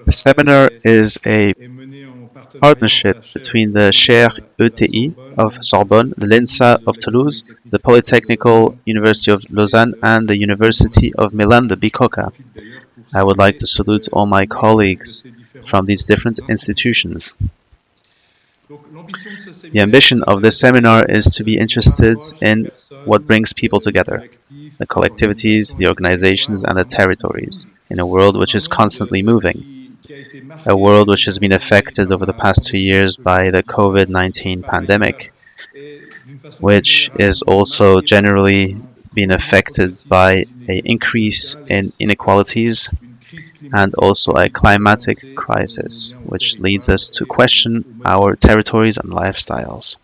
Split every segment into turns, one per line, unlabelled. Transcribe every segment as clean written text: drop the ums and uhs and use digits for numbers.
The seminar is a partnership between the Chaire ETI of Sorbonne, the LINSA of Toulouse, the Polytechnical University of Lausanne, and the University of Milan, the Bicocca. I would like to salute all my colleagues from these different institutions. The ambition of this seminar is to be interested in what brings people together, the collectivities, the organizations, and the territories, in a world which is constantly moving, a world which has been affected over the past 2 years by the COVID-19 pandemic, which is also generally being affected by an increase in inequalities and also a climatic crisis, which leads us to question our territories and lifestyles.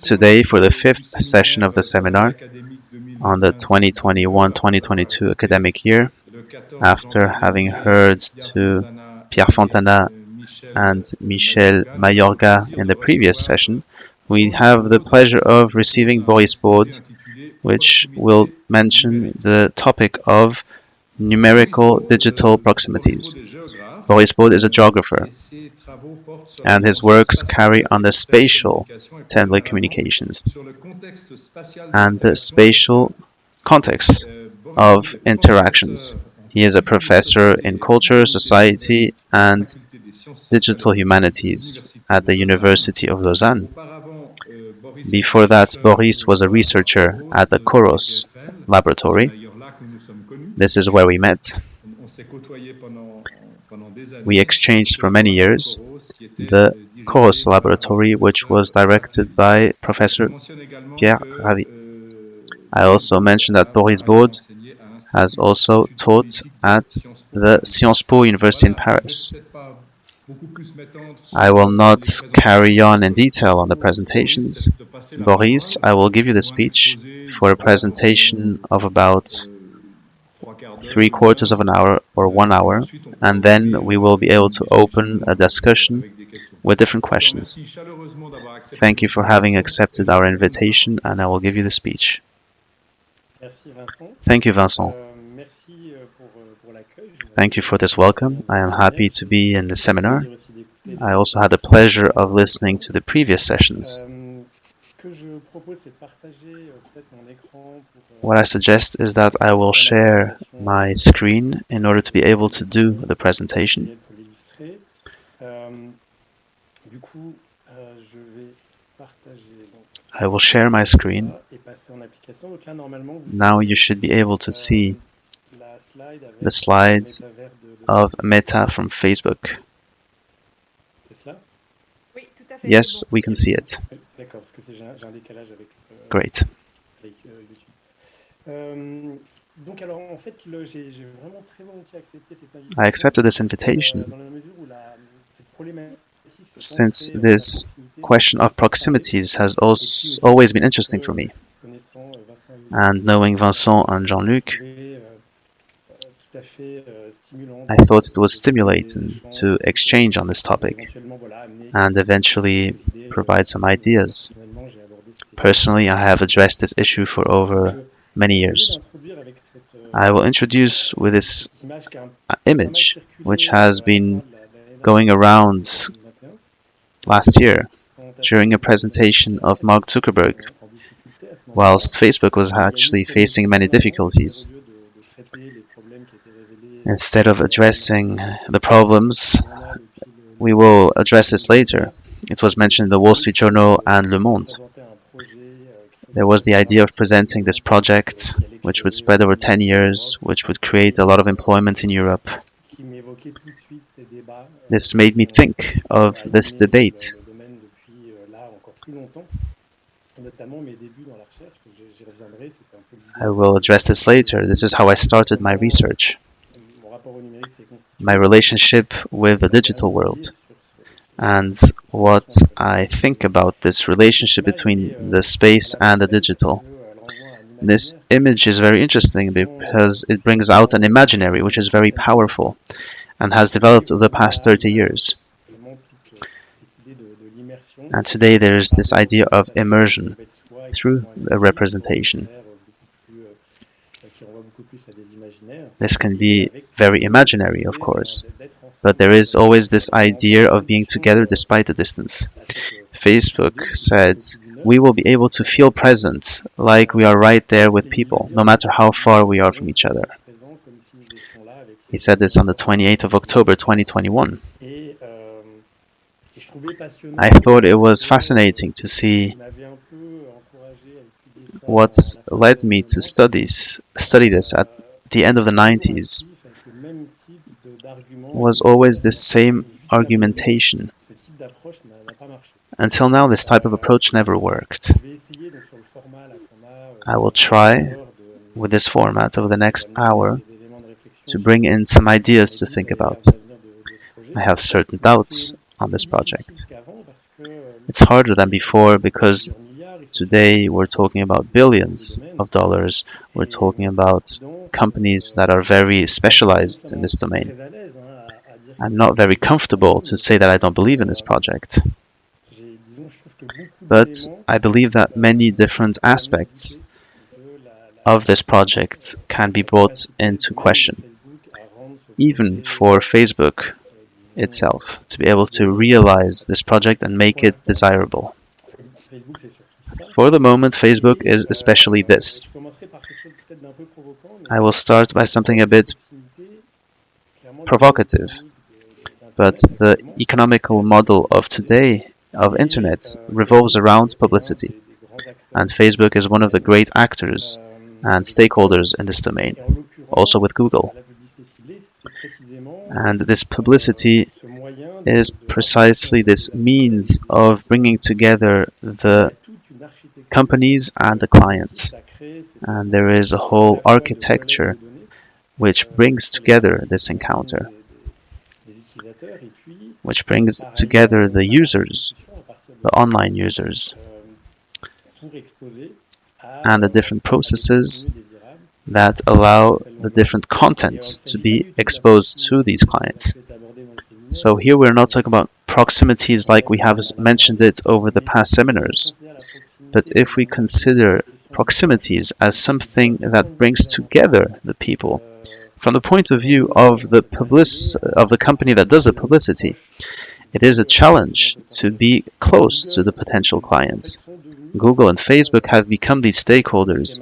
Today, for the fifth session of the seminar on the 2021-2022 academic year, after having heard to Pierre Fontana and Michel Mayorga in the previous session, we have the pleasure of receiving Boris Beaude, which will mention the topic of numerical digital proximities. Boris Beaude is a geographer, and his works carry on the spatial telecommunications and the spatial context of interactions. He is a professor in culture, society, and digital humanities at the University of Lausanne. Before that, Boris was a researcher at the Koros laboratory. This is where we met. We exchanged for many years the Koros laboratory, which was directed by Professor Pierre Ravi. I also mentioned that Boris Beaude has also taught at the Sciences Po University in Paris. I will not carry on in detail on the presentations. Boris, I will give you the speech for a presentation of about 3/4 of an hour or 1 hour, and then we will be able to open a discussion with different questions. Thank you for having accepted our invitation, and I will give you the speech. Thank you, Vincent. Thank you for this welcome. I am happy to be in the seminar. I also had the pleasure of listening to the previous sessions. What I suggest is that I will share my screen in order to be able to do the presentation. I will share my screen. Now you should be able to see the slides of Meta from Facebook. Yes, we can see it. Great. I accepted this invitation since this question of proximities has always been interesting for me. And knowing Vincent and Jean-Luc, I thought it was stimulating to exchange on this topic and eventually provide some ideas. Personally, I have addressed this issue for over many years. I will introduce with this image, which has been going around last year during a presentation of Mark Zuckerberg, whilst Facebook was actually facing many difficulties. Instead of addressing the problems, we will address this later. It was mentioned in the Wall Street Journal and Le Monde. There was the idea of presenting this project, which would spread over 10 years, which would create a lot of employment in Europe. This made me think of this debate. I will address this later. This is how I started my research. My relationship with the digital world, and what I think about this relationship between the space and the digital. This image is very interesting because it brings out an imaginary which is very powerful and has developed over the past 30 years. And today there is this idea of immersion through a representation. This can be very imaginary, of course, but there is always this idea of being together despite the distance. Facebook said, we will be able to feel present, like we are right there with people, no matter how far we are from each other. He said this on the 28th of October 2021. I thought it was fascinating to see what led me to study this at the end of the 90s was always this same argumentation. Until now, this type of approach never worked. I will try, with this format over the next hour, to bring in some ideas to think about. I have certain doubts on this project. It's harder than before because today we're talking about billions of dollars. We're talking about companies that are very specialized in this domain. I'm not very comfortable to say that I don't believe in this project. But I believe that many different aspects of this project can be brought into question. Even for Facebook itself, to be able to realize this project and make it desirable. For the moment, Facebook is especially this. I will start by something a bit provocative, but the economical model of today of internet revolves around publicity, and Facebook is one of the great actors and stakeholders in this domain, also with Google. And this publicity is precisely this means of bringing together the companies and the clients. And there is a whole architecture which brings together this encounter, which brings together the users, the online users, and the different processes that allow the different contents to be exposed to these clients. So here we're not talking about proximities like we have mentioned it over the past seminars, but if we consider proximities as something that brings together the people, from the point of view of the company that does the publicity, it is a challenge to be close to the potential clients. Google and Facebook have become these stakeholders,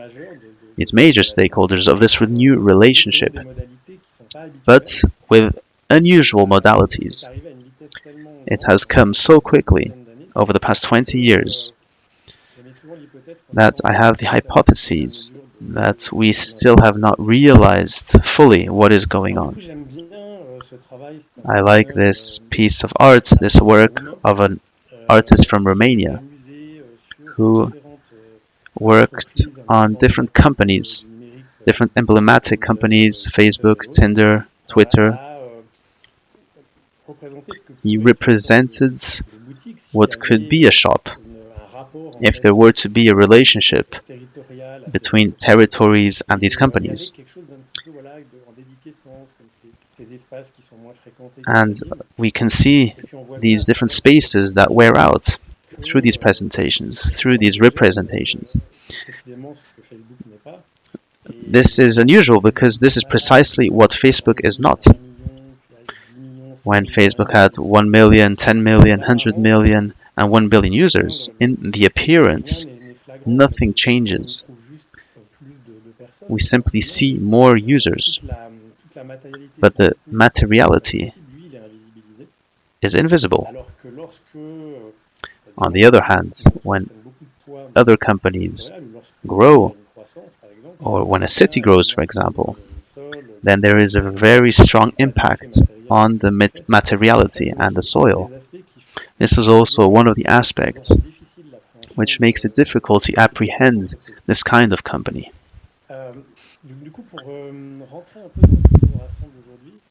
these major stakeholders of this new relationship, but with unusual modalities. It has come so quickly over the past 20 years that I have the hypothesis that we still have not realized fully what is going on. I like this piece of art, this work of an artist from Romania who worked on different companies, different emblematic companies, Facebook, Tinder, Twitter. He represented what could be a shop if there were to be a relationship between territories and these companies. And we can see these different spaces that wear out through these presentations, through these representations. This is unusual because this is precisely what Facebook is not. When Facebook had 1 million, 10 million, 100 million, and 1 billion users, in the appearance, nothing changes. We simply see more users, but the materiality is invisible. On the other hand, when other companies grow, or when a city grows, for example, then there is a very strong impact on the materiality and the soil. This is also one of the aspects which makes it difficult to apprehend this kind of company.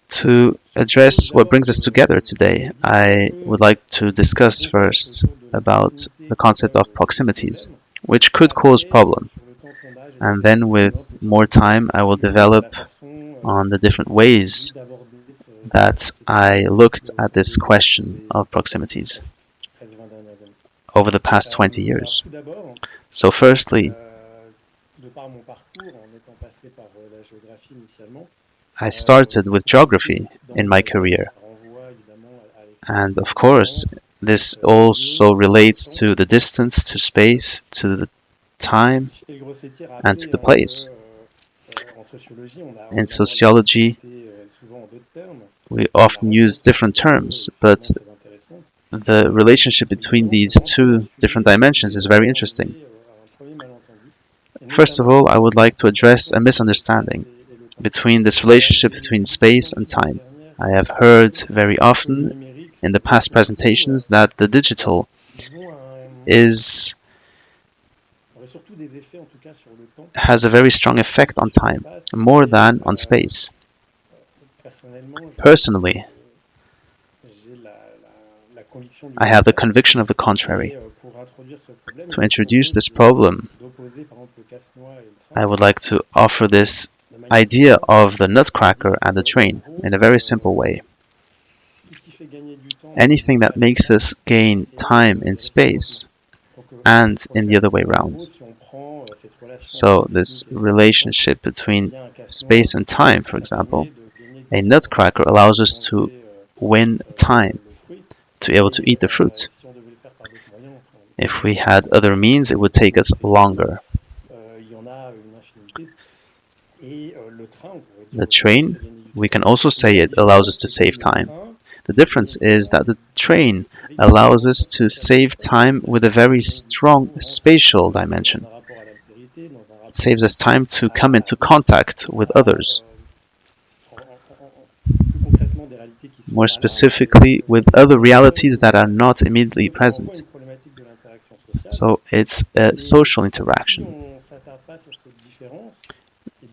To address what brings us together today, I would like to discuss first about the concept of proximities, which could cause problem. And then with more time, I will develop on the different ways that I looked at this question of proximities over the past 20 years. So firstly, I started with geography in my career, and of course, this also relates to the distance, to space, to the time, and to the place. In sociology, we often use different terms, but the relationship between these two different dimensions is very interesting. First of all, I would like to address a misunderstanding between this relationship between space and time. I have heard very often in the past presentations that the digital is has a very strong effect on time, more than on space. Personally, I have the conviction of the contrary. To introduce this problem, I would like to offer this idea of the nutcracker and the train in a very simple way. Anything that makes us gain time in space and in the other way around. So this relationship between space and time, for example, a nutcracker allows us to win time, to be able to eat the fruit. If we had other means, it would take us longer. The train, we can also say it allows us to save time. The difference is that the train allows us to save time with a very strong spatial dimension. It saves us time to come into contact with others. More specifically, with other realities that are not immediately present. So it's a social interaction.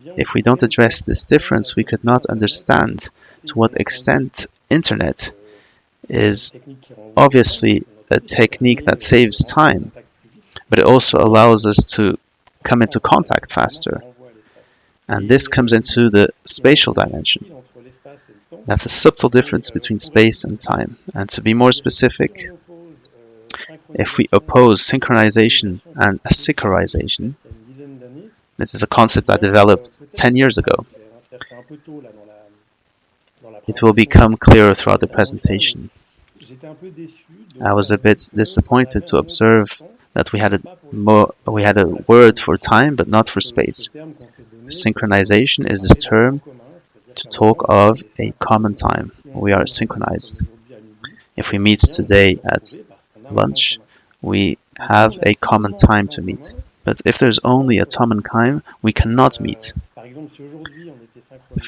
If we don't address this difference, we could not understand to what extent internet is obviously a technique that saves time, but it also allows us to come into contact faster. And this comes into the spatial dimension. That's a subtle difference between space and time. And to be more specific, if we oppose synchronization and asynchronization, this is a concept I developed 10 years ago. It will become clearer throughout the presentation. I was a bit disappointed to observe that we had a word for time but not for space. Synchronization is this term to talk of a common time. We are synchronized. If we meet today at lunch, we have a common time to meet. But if there's only a common time, we cannot meet.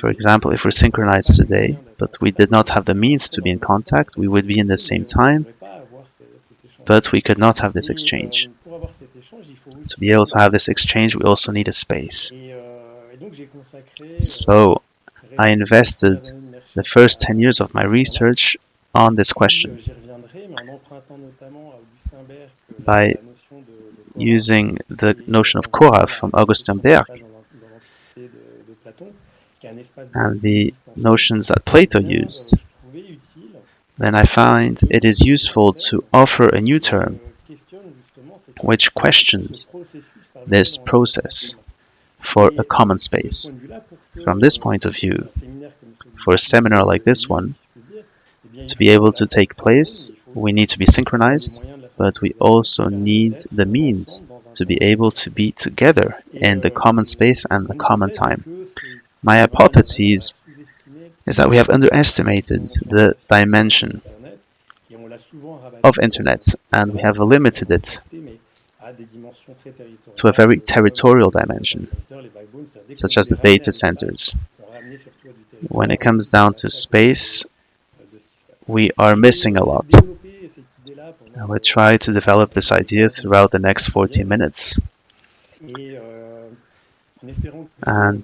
For example, if we're synchronized today, but we did not have the means to be in contact, we would be in the same time, but we could not have this exchange. To be able to have this exchange, we also need a space. So I invested the first 10 years of my research on this question by using the notion of Korav from Augustin Berg and the notions that Plato used, then I find it is useful to offer a new term which questions this process for a common space. From this point of view, for a seminar like this one, to be able to take place, we need to be synchronized, but we also need the means to be able to be together in the common space and the common time. My hypothesis is that we have underestimated the dimension of internet, and we have limited it to a very territorial dimension, such as the data centers. When it comes down to space, we are missing a lot. I will try to develop this idea throughout the next 40 minutes. And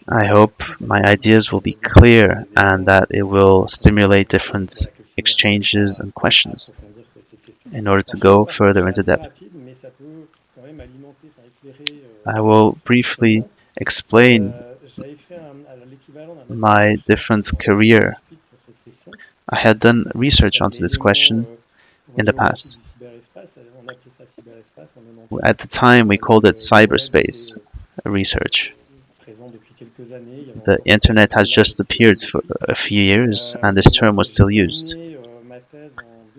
I hope my ideas will be clear and that it will stimulate different exchanges and questions in order to go further into depth. I will briefly explain my different career. I had done research onto this question in the past. At the time, we called it cyberspace research. The internet has just appeared for a few years, and this term was still used.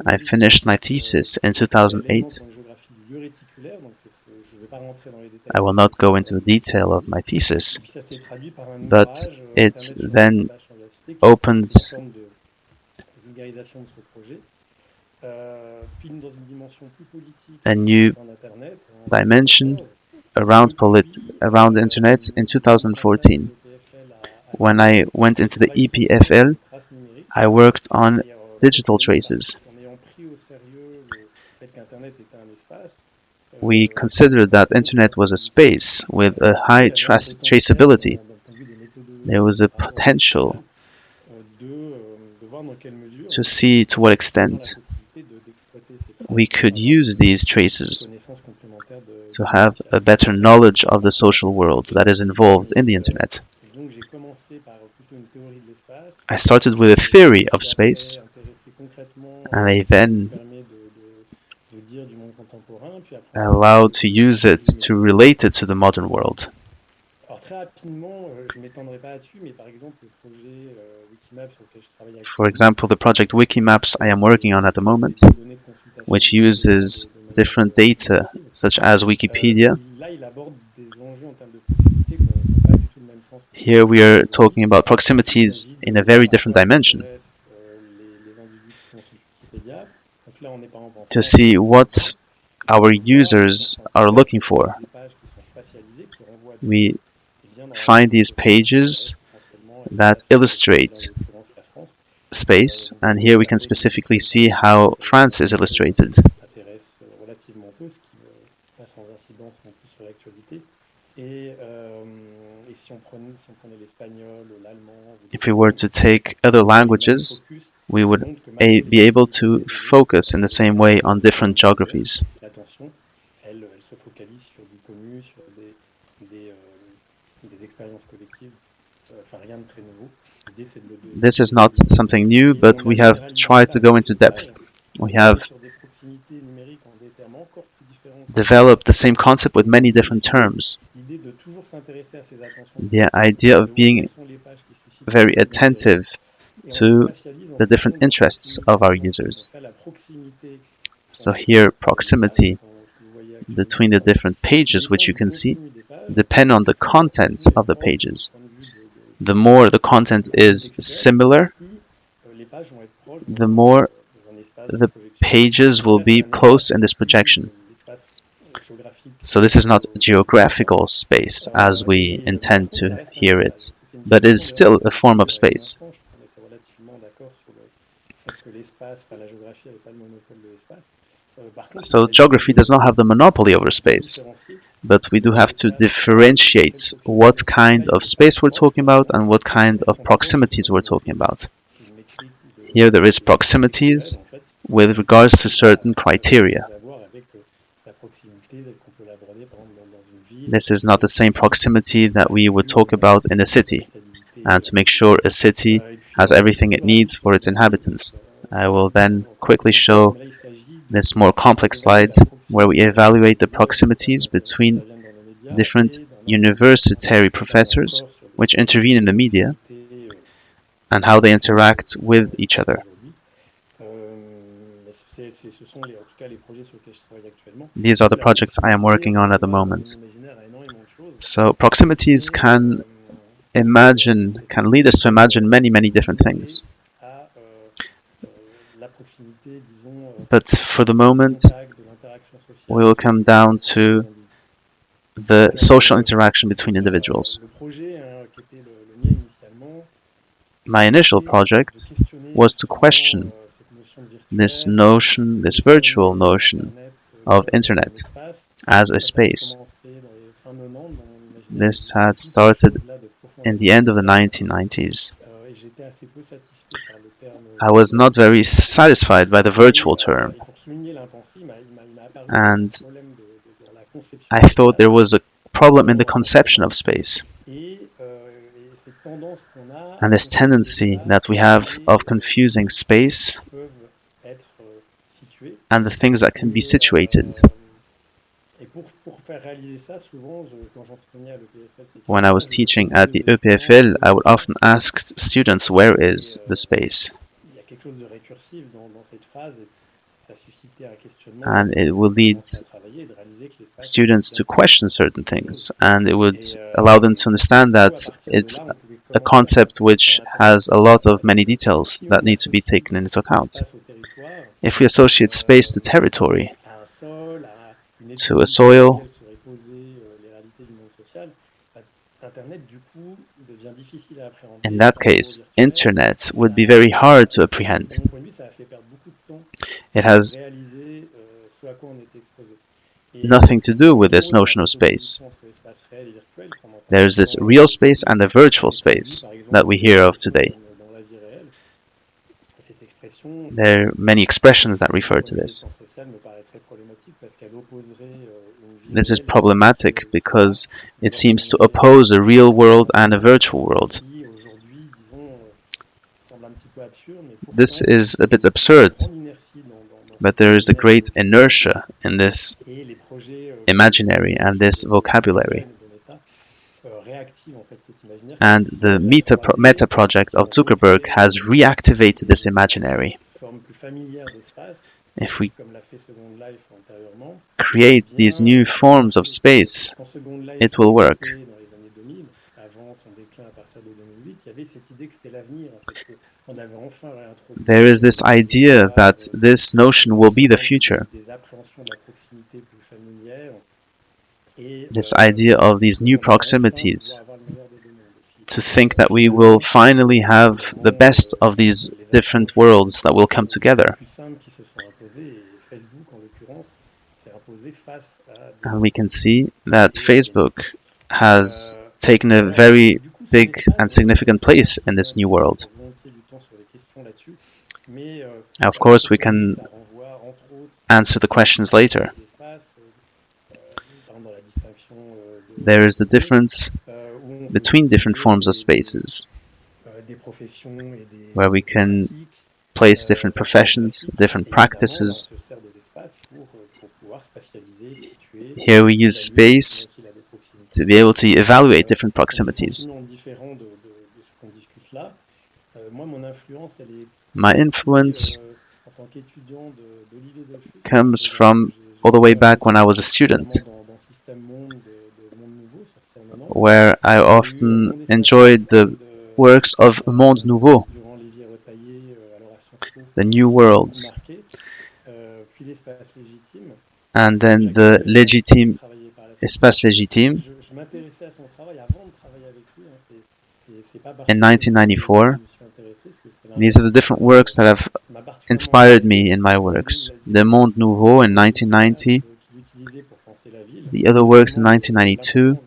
I finished my thesis in 2008. I will not go into the detail of my thesis, but it then opens a new dimension around the internet in 2014. When I went into the EPFL, I worked on digital traces. We considered that internet was a space with a high traceability. There was a potential to see to what extent we could use these traces to have a better knowledge of the social world that is involved in the internet. I started with a theory of space, and I then allowed to use it to relate it to the modern world. For example, the project Wikimaps I am working on at the moment, which uses different data such as Wikipedia. Here we are talking about proximities in a very different dimension, to see what our users are looking for. We find these pages that illustrate space, and here we can specifically see how France is illustrated. If we were to take other languages, we would be able to focus in the same way on different geographies. This is not something new, but we have tried to go into depth. We have developed the same concept with many different terms. The idea of being very attentive to the different interests of our users. So here, proximity between the different pages, which you can see, depend on the content of the pages. The more the content is similar, the more the pages will be close in this projection. So this is not geographical space as we intend to hear it, but it is still a form of space. So geography does not have the monopoly over space, but we do have to differentiate what kind of space we're talking about and what kind of proximities we're talking about. Here there is proximities with regards to certain criteria. This is not the same proximity that we would talk about in a city, and to make sure a city has everything it needs for its inhabitants. I will then quickly show this more complex slide where we evaluate the proximities between different universitary professors which intervene in the media and how they interact with each other. These are the projects I am working on at the moment. So proximities can lead us to imagine many different things. But for the moment, we will come down to the social interaction between individuals. My initial project was to question this notion, this virtual notion of internet as a space. This had started in the end of the 1990s. I was not very satisfied by the virtual term, and I thought there was a problem in the conception of space. And this tendency that we have of confusing space and the things that can be situated. When I was teaching at the EPFL, I would often ask students, where is the space? And it will lead students to question certain things, and it would allow them to understand that it's a concept which has a lot of many details that need to be taken into account. If we associate space to territory, to a soil, in that case, internet would be very hard to apprehend. It has nothing to do with this notion of space. There's this real space and the virtual space that we hear of today. There are many expressions that refer to this. This is problematic because it seems to oppose a real world and a virtual world. This is a bit absurd, but there is a great inertia in this imaginary and this vocabulary. And the Meta project of Zuckerberg has reactivated this imaginary. If we create these new forms of space, it will work. There is this idea that this notion will be the future. This idea of these new proximities, to think that we will finally have the best of these different worlds that will come together. And we can see that Facebook has taken a very big and significant place in this new world. Of course, we can answer the questions later. There is the difference between different forms of spaces, where we can place different professions, different practices. Here we use space to be able to evaluate different proximities. My influence comes from all the way back when I was a student, where I often enjoyed the works of Monde Nouveau, the New Worlds, and then the Légitime, Espace Légitime. In 1994, these are the different works that have inspired me in my works. The Monde Nouveau in 1990, the other works in 1992,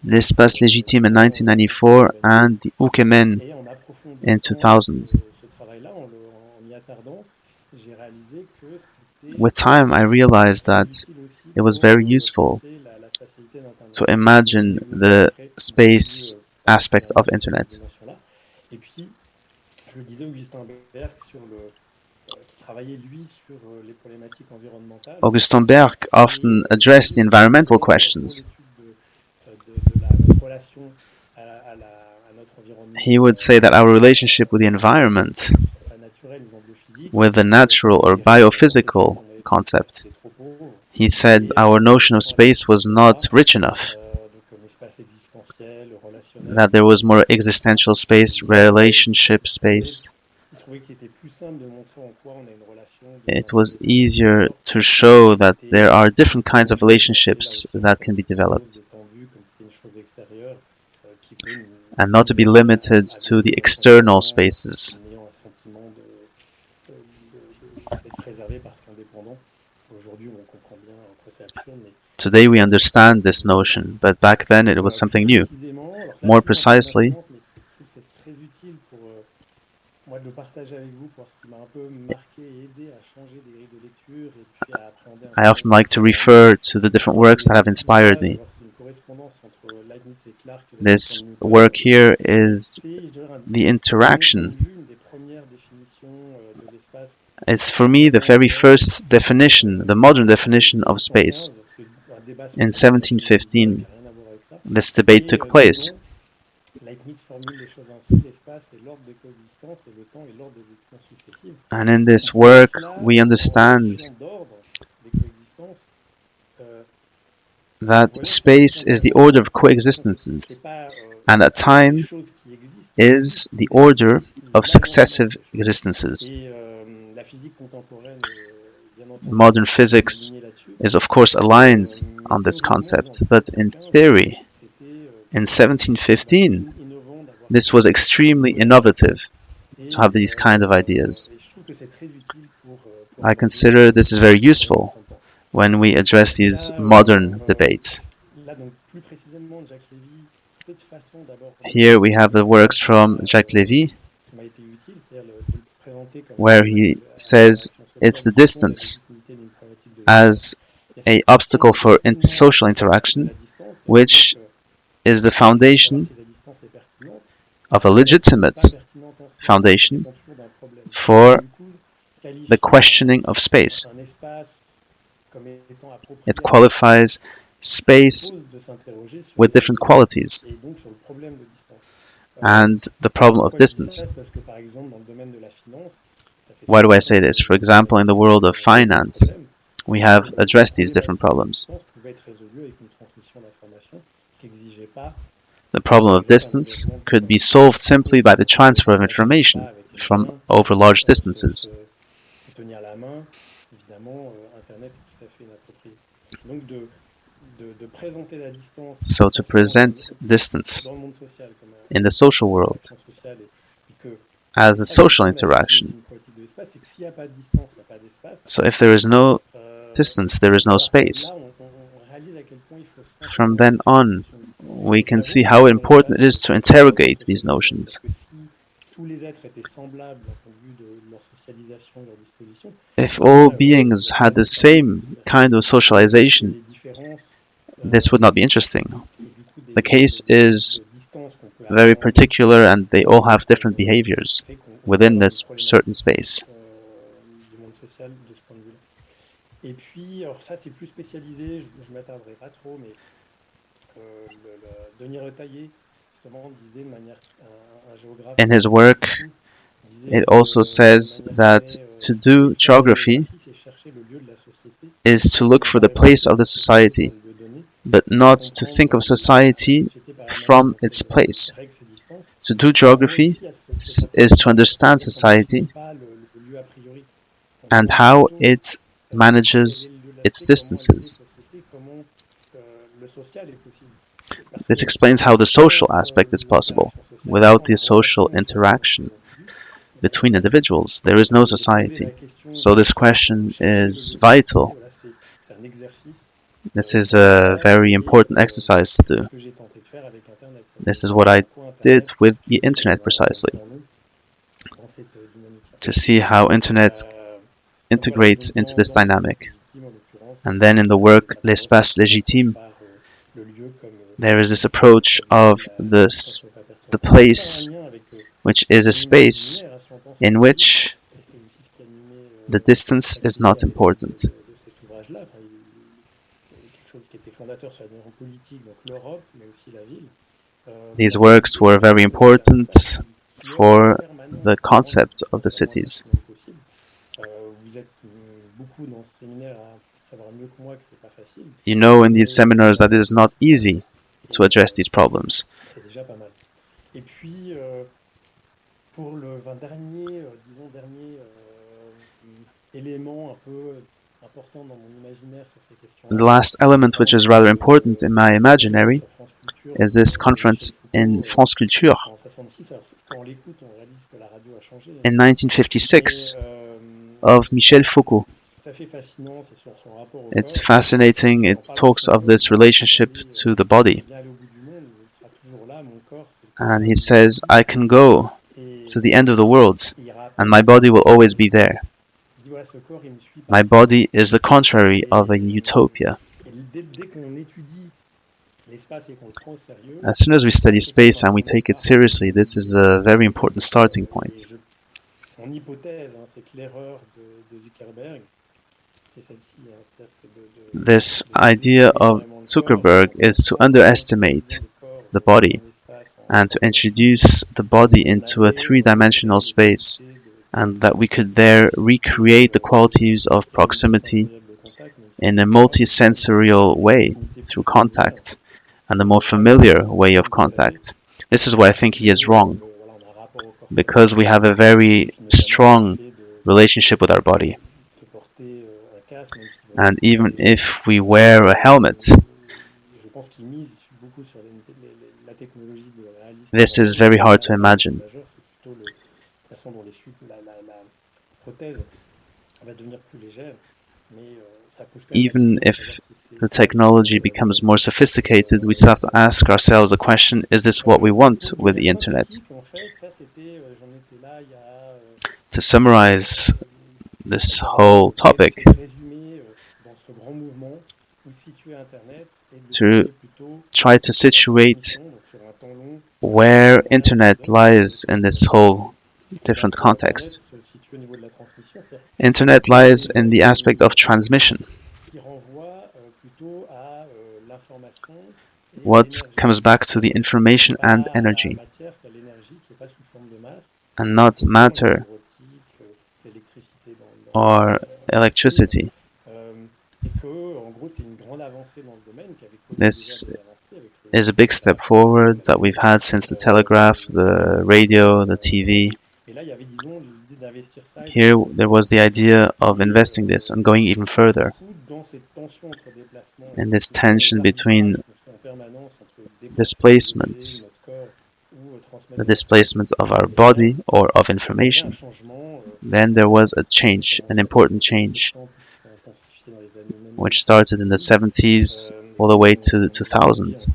L'Espace Légitime in 1994, and the Ukemen in 2000. With time, I realized that it was very useful to imagine the space aspect of internet. Augustin Berg often addressed the environmental questions. He would say that our relationship with the environment, with the natural or biophysical concept, he said our notion of space was not rich enough, that there was more existential space, relationship space. It was easier to show that there are different kinds of relationships that can be developed, and not to be limited to the external spaces. Today we understand this notion, but back then it was something new. More precisely, I often like to refer to the different works that have inspired me. This work here is the interaction. It's for me the very first definition, the modern definition of space. In 1715, this debate took place. And in this work, we understand that space is the order of coexistences, and that time is the order of successive existences. Modern physics is, of course, aligned on this concept, but in theory, in 1715, this was extremely innovative to have these kind of ideas. I consider this is very useful when we address these modern debates. Here we have the works from Jacques Lévy, where he says it's the distance as an obstacle for social interaction, which is the foundation of a legitimate foundation for the questioning of space. It qualifies space with different qualities and the problem of distance. Why do I say this? For example, in the world of finance, we have addressed these different problems. The problem of distance could be solved simply by the transfer of information from over large distances. So to present distance in the social world as a social interaction. So if there is no distance, there is no space. From then on, we can see how important it is to interrogate these notions. If all beings had the same kind of socialization, this would not be interesting. The case is very particular and they all have different behaviors within this certain space. In his work, it also says that to do geography is to look for the place of the society, but not to think of society from its place. To do geography is to understand society and how it manages its distances. This explains how the social aspect is possible. Without the social interaction between individuals, there is no society. So this question is vital. This is a very important exercise to do. This is what I did with the internet precisely, to see how internet integrates into this dynamic. And then in the work L'espace légitime, there is this approach of the place, which is a space in which the distance is not important. These works were very important for the concept of the cities. You know in these seminars that it is not easy to address these problems. The last element which is rather important in my imaginary is this conference in France Culture in 1956 of Michel Foucault. It's fascinating, it talks of this relationship to the body. And he says, I can go to the end of the world and my body will always be there. My body is the contrary of a utopia. As soon as we study space and we take it seriously, this is a very important starting point. This idea of Zuckerberg is to underestimate the body and to introduce the body into a three-dimensional space, and that we could there recreate the qualities of proximity in a multisensorial way through contact and a more familiar way of contact. This is why I think he is wrong, because we have a very strong relationship with our body. And even if we wear a helmet, this is very hard to imagine. Even if the technology becomes more sophisticated, we still have to ask ourselves the question, is this what we want with the internet? To summarize this whole topic, to try to situate where internet lies in this whole different context. Internet lies in the aspect of transmission. What comes back to the information and energy, and not matter or electricity. This is a big step forward that we've had since the telegraph, the radio, the TV. Here there was the idea of investing this and going even further in this tension between displacements, the displacements of our body or of information. Then there was a change, an important change, which started in the 70s all the way to the 2000s.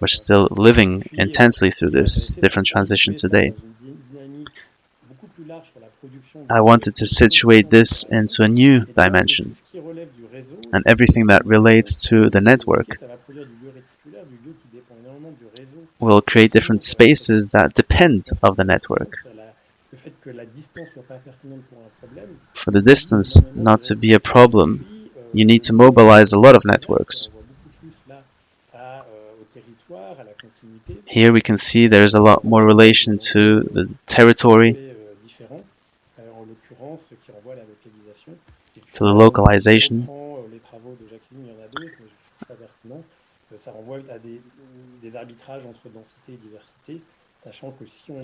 We're still living intensely through this different transition today. I wanted to situate this into a new dimension, and everything that relates to the network will create different spaces that depend of the network. For the distance not to be a problem, you need to mobilize a lot of networks. Here we can see there is a lot more relation to the territory, to the localization.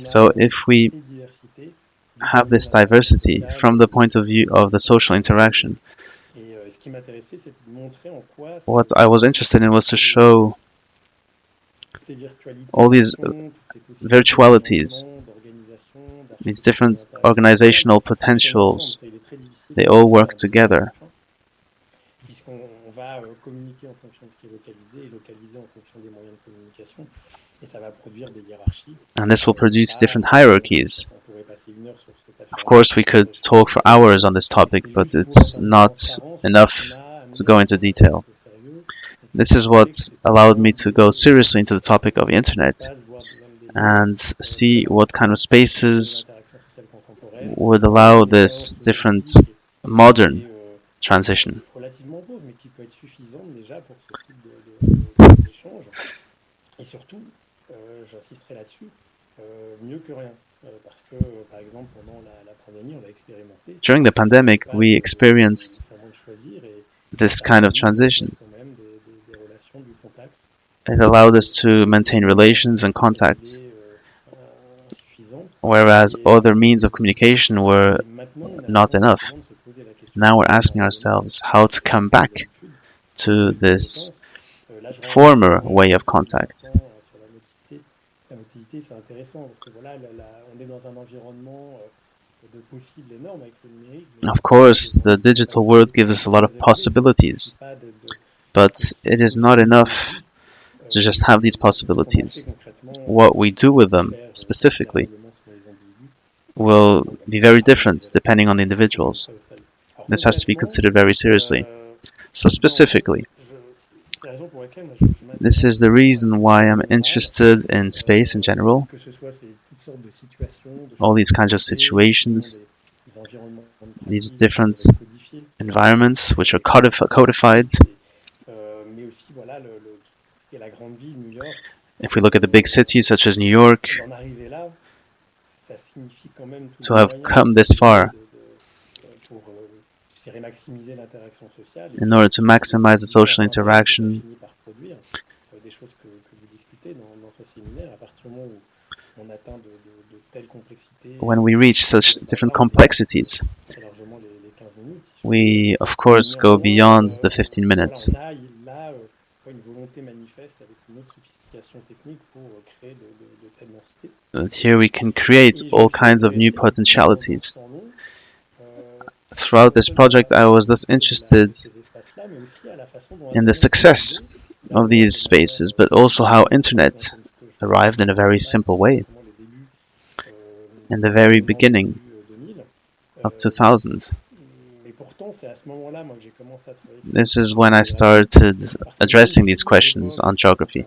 So if we have this diversity from the point of view of the social interaction, what I was interested in was to show all these virtualities, these different organizational potentials, they all work together. And this will produce different hierarchies. Of course, we could talk for hours on this topic, but it's not enough to go into detail. This is what allowed me to go seriously into the topic of the internet and see what kind of spaces would allow this different modern transition. During the pandemic, we experienced this kind of transition. It allowed us to maintain relations and contacts, whereas other means of communication were not enough. Now we're asking ourselves how to come back to this former way of contact. Of course, the digital world gives us a lot of possibilities, but it is not enough to just have these possibilities. What we do with them specifically will be very different depending on the individuals. This has to be considered very seriously. So specifically, this is the reason why I'm interested in space in general, all these kinds of situations, these different environments which are codified. If we look at the big cities such as New York, to have come this far in order to maximize the social interaction, when we reach such different complexities, we of course go beyond the 15 minutes. But here we can create all kinds of new potentialities. Throughout this project, I was thus interested in the success of these spaces, but also how internet arrived in a very simple way. In the very beginning of 2000, this is when I started addressing these questions on geography.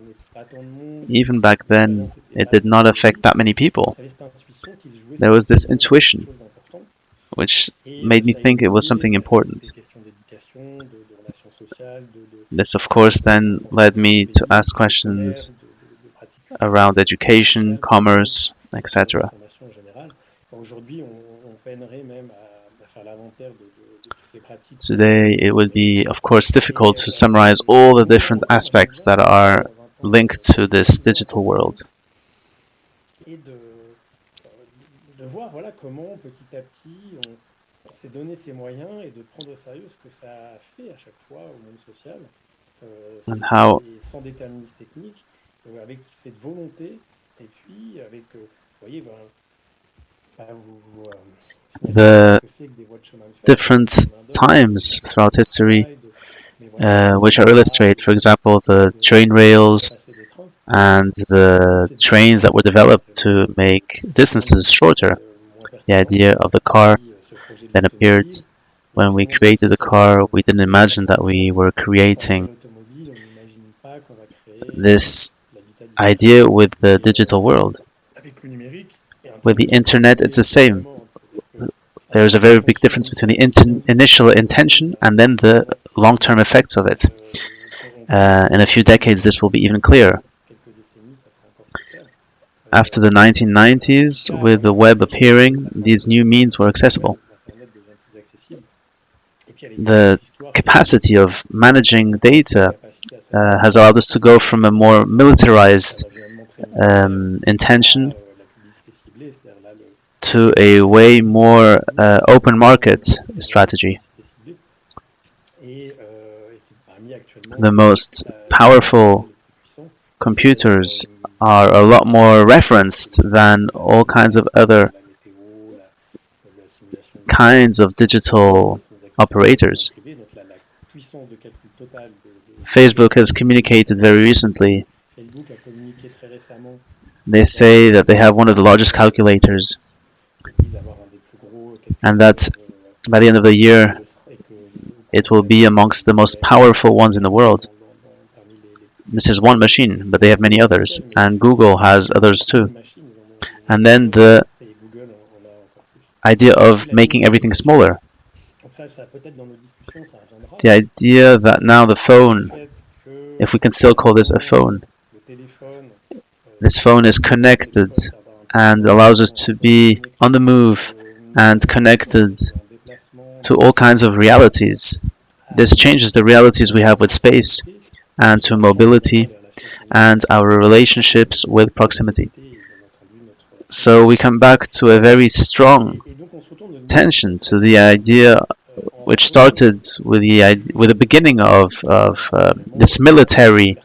Even back then, it did not affect that many people. There was this intuition, which made me think it was something important. This, of course, then led me to ask questions around education, commerce, etc. Today, it would be, of course, difficult to summarize all the different aspects that are linked to this digital world. And how the different times throughout history, which are illustrated, for example, the train rails and the trains that were developed to make distances shorter. The idea of the car then appeared. When we created the car, we didn't imagine that we were creating this idea with the digital world. With the internet, it's the same. There is a very big difference between the initial intention and then the long-term effects of it. In a few decades, this will be even clearer. After the 1990s, with the web appearing, these new means were accessible. The capacity of managing data has allowed us to go from a more militarized intention to a way more open market strategy. The most powerful computers are a lot more referenced than all kinds of other kinds of digital operators. Facebook has communicated very recently. They say that they have one of the largest calculators, and that by the end of the year it will be amongst the most powerful ones in the world. This is one machine, but they have many others, and Google has others too. And then the idea of making everything smaller. The idea that now the phone, if we can still call this a phone, this phone is connected and allows us to be on the move and connected to all kinds of realities. This changes the realities we have with space and to mobility and our relationships with proximity. So we come back to a very strong tension to the idea which started with the beginning of this military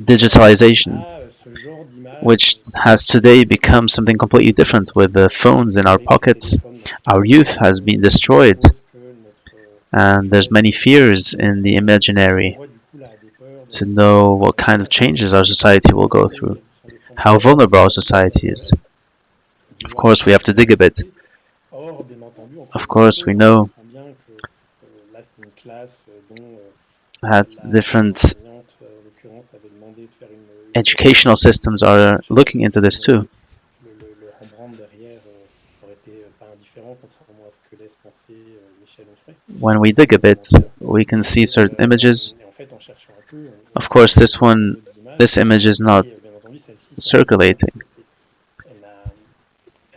digitalization, which has today become something completely different with the phones in our pockets. Our youth has been destroyed, and there's many fears in the imaginary to know what kind of changes our society will go through, how vulnerable our society is. Of course, we have to dig a bit. Of course, we know that different educational systems are looking into this too. When we dig a bit, we can see certain images. Of course, this image is not circulating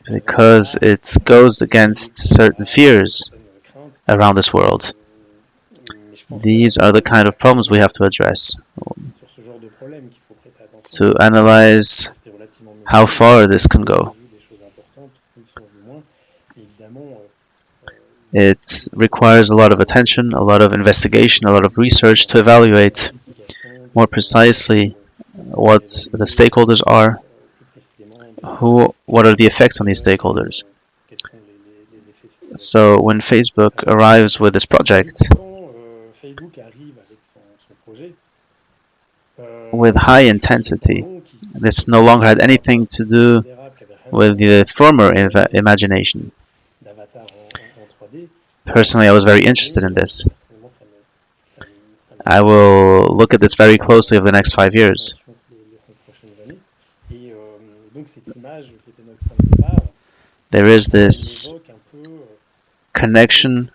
because it goes against certain fears around this world. These are the kind of problems we have to address to analyze how far this can go. It requires a lot of attention, a lot of investigation, a lot of research to evaluate more precisely what the stakeholders are, what are the effects on these stakeholders. So when Facebook arrives with this project with high intensity, this no longer had anything to do with the former imagination. Personally, I was very interested in this. I will look at this very closely over the next 5 years. There is this connection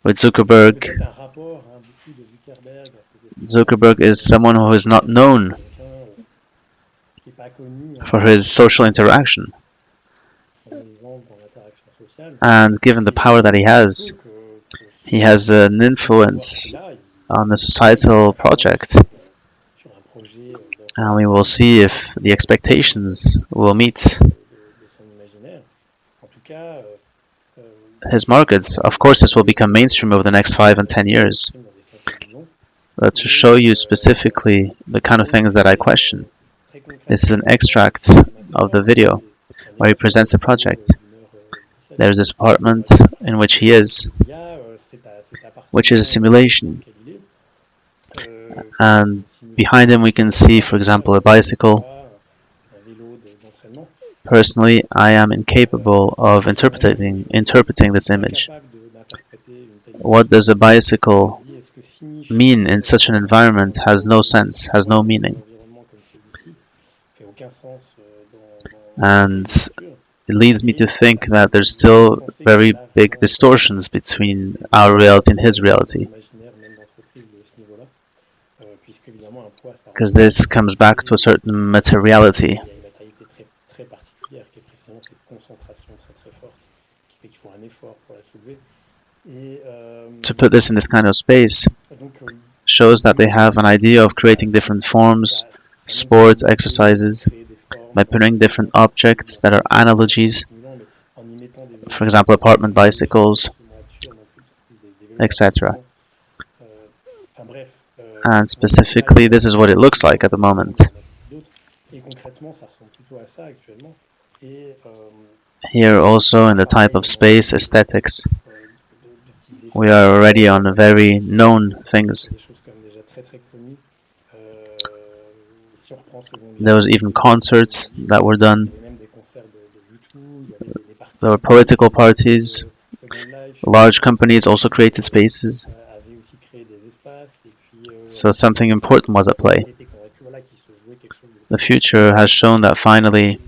with Zuckerberg. Zuckerberg is someone who is not known for his social interaction. And given the power that he has an influence on the societal project. And we will see if the expectations will meet his markets. Of course, this will become mainstream over the next 5 and 10 years. But to show you specifically the kind of things that I question, this is an extract of the video where he presents the project. There's this apartment in which he is, which is a simulation. And behind him we can see, for example, a bicycle. Personally, I am incapable of interpreting this image. What does a bicycle mean in such an environment has no sense, has no meaning. And it leads me to think that there's still very big distortions between our reality and his reality. Because this comes back to a certain materiality. To put this in this kind of space shows that they have an idea of creating different forms, sports, exercises, by putting different objects that are analogies, for example, apartment bicycles, etc. And specifically, this is what it looks like at the moment. Here also in the type of space, aesthetics, we are already on very known things. There was even concerts that were done. There were political parties. Large companies also created spaces. So something important was at play. The future has shown that finally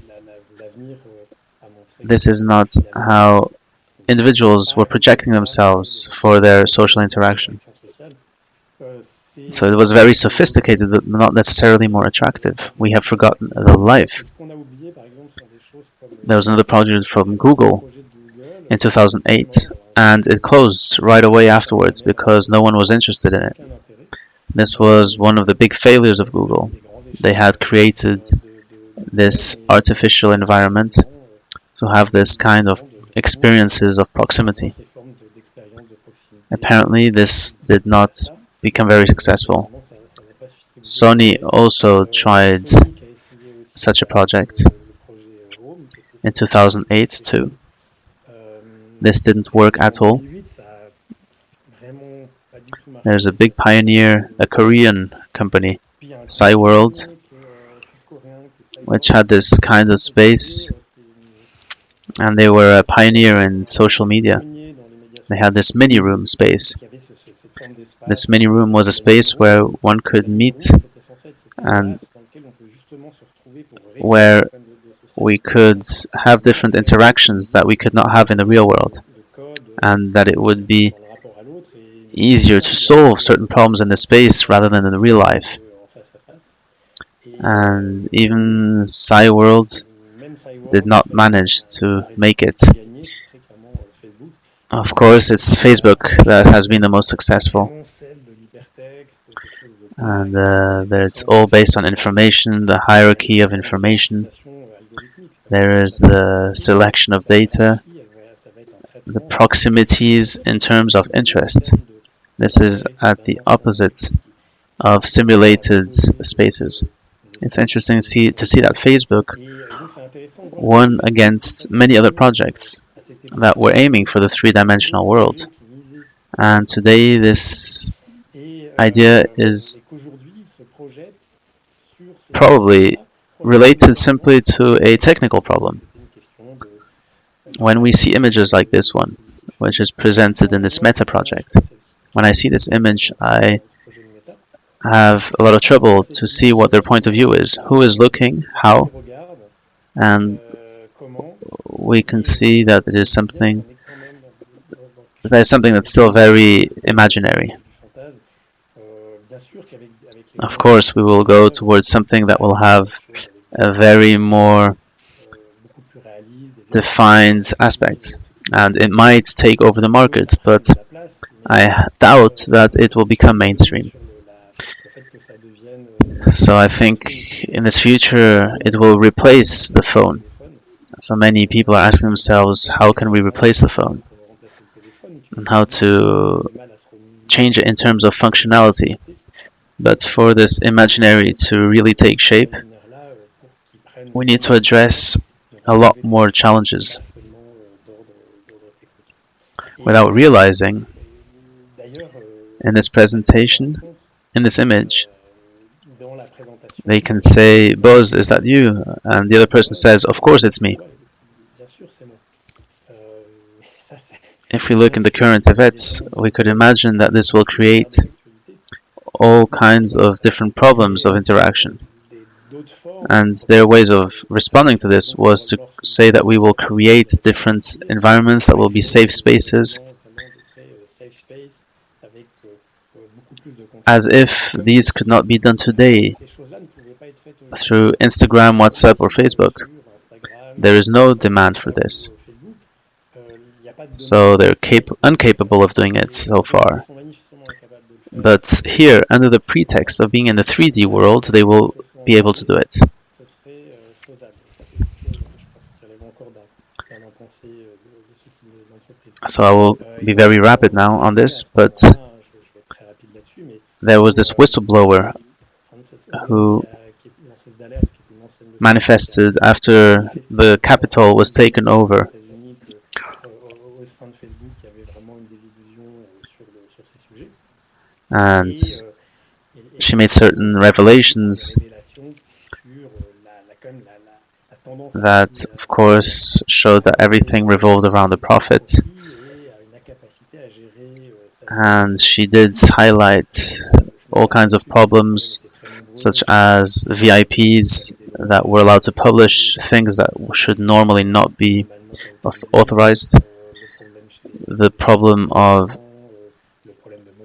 this is not how individuals were projecting themselves for their social interaction. So it was very sophisticated, but not necessarily more attractive. We have forgotten the life. There was another project from Google in 2008, and it closed right away afterwards because no one was interested in it. This was one of the big failures of Google. They had created this artificial environment to have this kind of experiences of proximity. Apparently, this did not become very successful. Sony also tried such a project in 2008 too. This didn't work at all. There's a big pioneer, a Korean company, Cyworld, which had this kind of space, and they were a pioneer in social media. They had this mini room space. This mini room was a space where one could meet and where we could have different interactions that we could not have in the real world, and that it would be easier to solve certain problems in the space rather than in the real life. And even Cyworld did not manage to make it. Of course, it's Facebook that has been the most successful, and that it's all based on information, the hierarchy of information. There is the selection of data, the proximities in terms of interest. This is at the opposite of simulated spaces. It's interesting to see that Facebook won against many other projects that were aiming for the three-dimensional world. And today this idea is probably related simply to a technical problem. When we see images like this one, which is presented in this meta project, when I see this image, I have a lot of trouble to see what their point of view is, who is looking, how, and we can see that it is something that's still very imaginary. Of course, we will go towards something that will have a very more defined aspects, and it might take over the market, but I doubt that it will become mainstream. So I think in this future it will replace the phone. So many people are asking themselves, how can we replace the phone? And how to change it in terms of functionality. But for this imaginary to really take shape, we need to address a lot more challenges. Without realizing, in this presentation, in this image, they can say, Boz, is that you? And the other person says, of course it's me. If we look in the current events, we could imagine that this will create all kinds of different problems of interaction. And their ways of responding to this was to say that we will create different environments that will be safe spaces, as if these could not be done today through Instagram, WhatsApp, or Facebook. There is no demand for this. So they're incapable of doing it so far. But here, under the pretext of being in the 3D world, they will be able to do it. So I will be very rapid now on this, but there was this whistleblower who manifested after the Capitol was taken over. And she made certain revelations that, of course, showed that everything revolved around the Prophet. And she did highlight all kinds of problems, such as VIPs that were allowed to publish things that should normally not be authorized, the problem of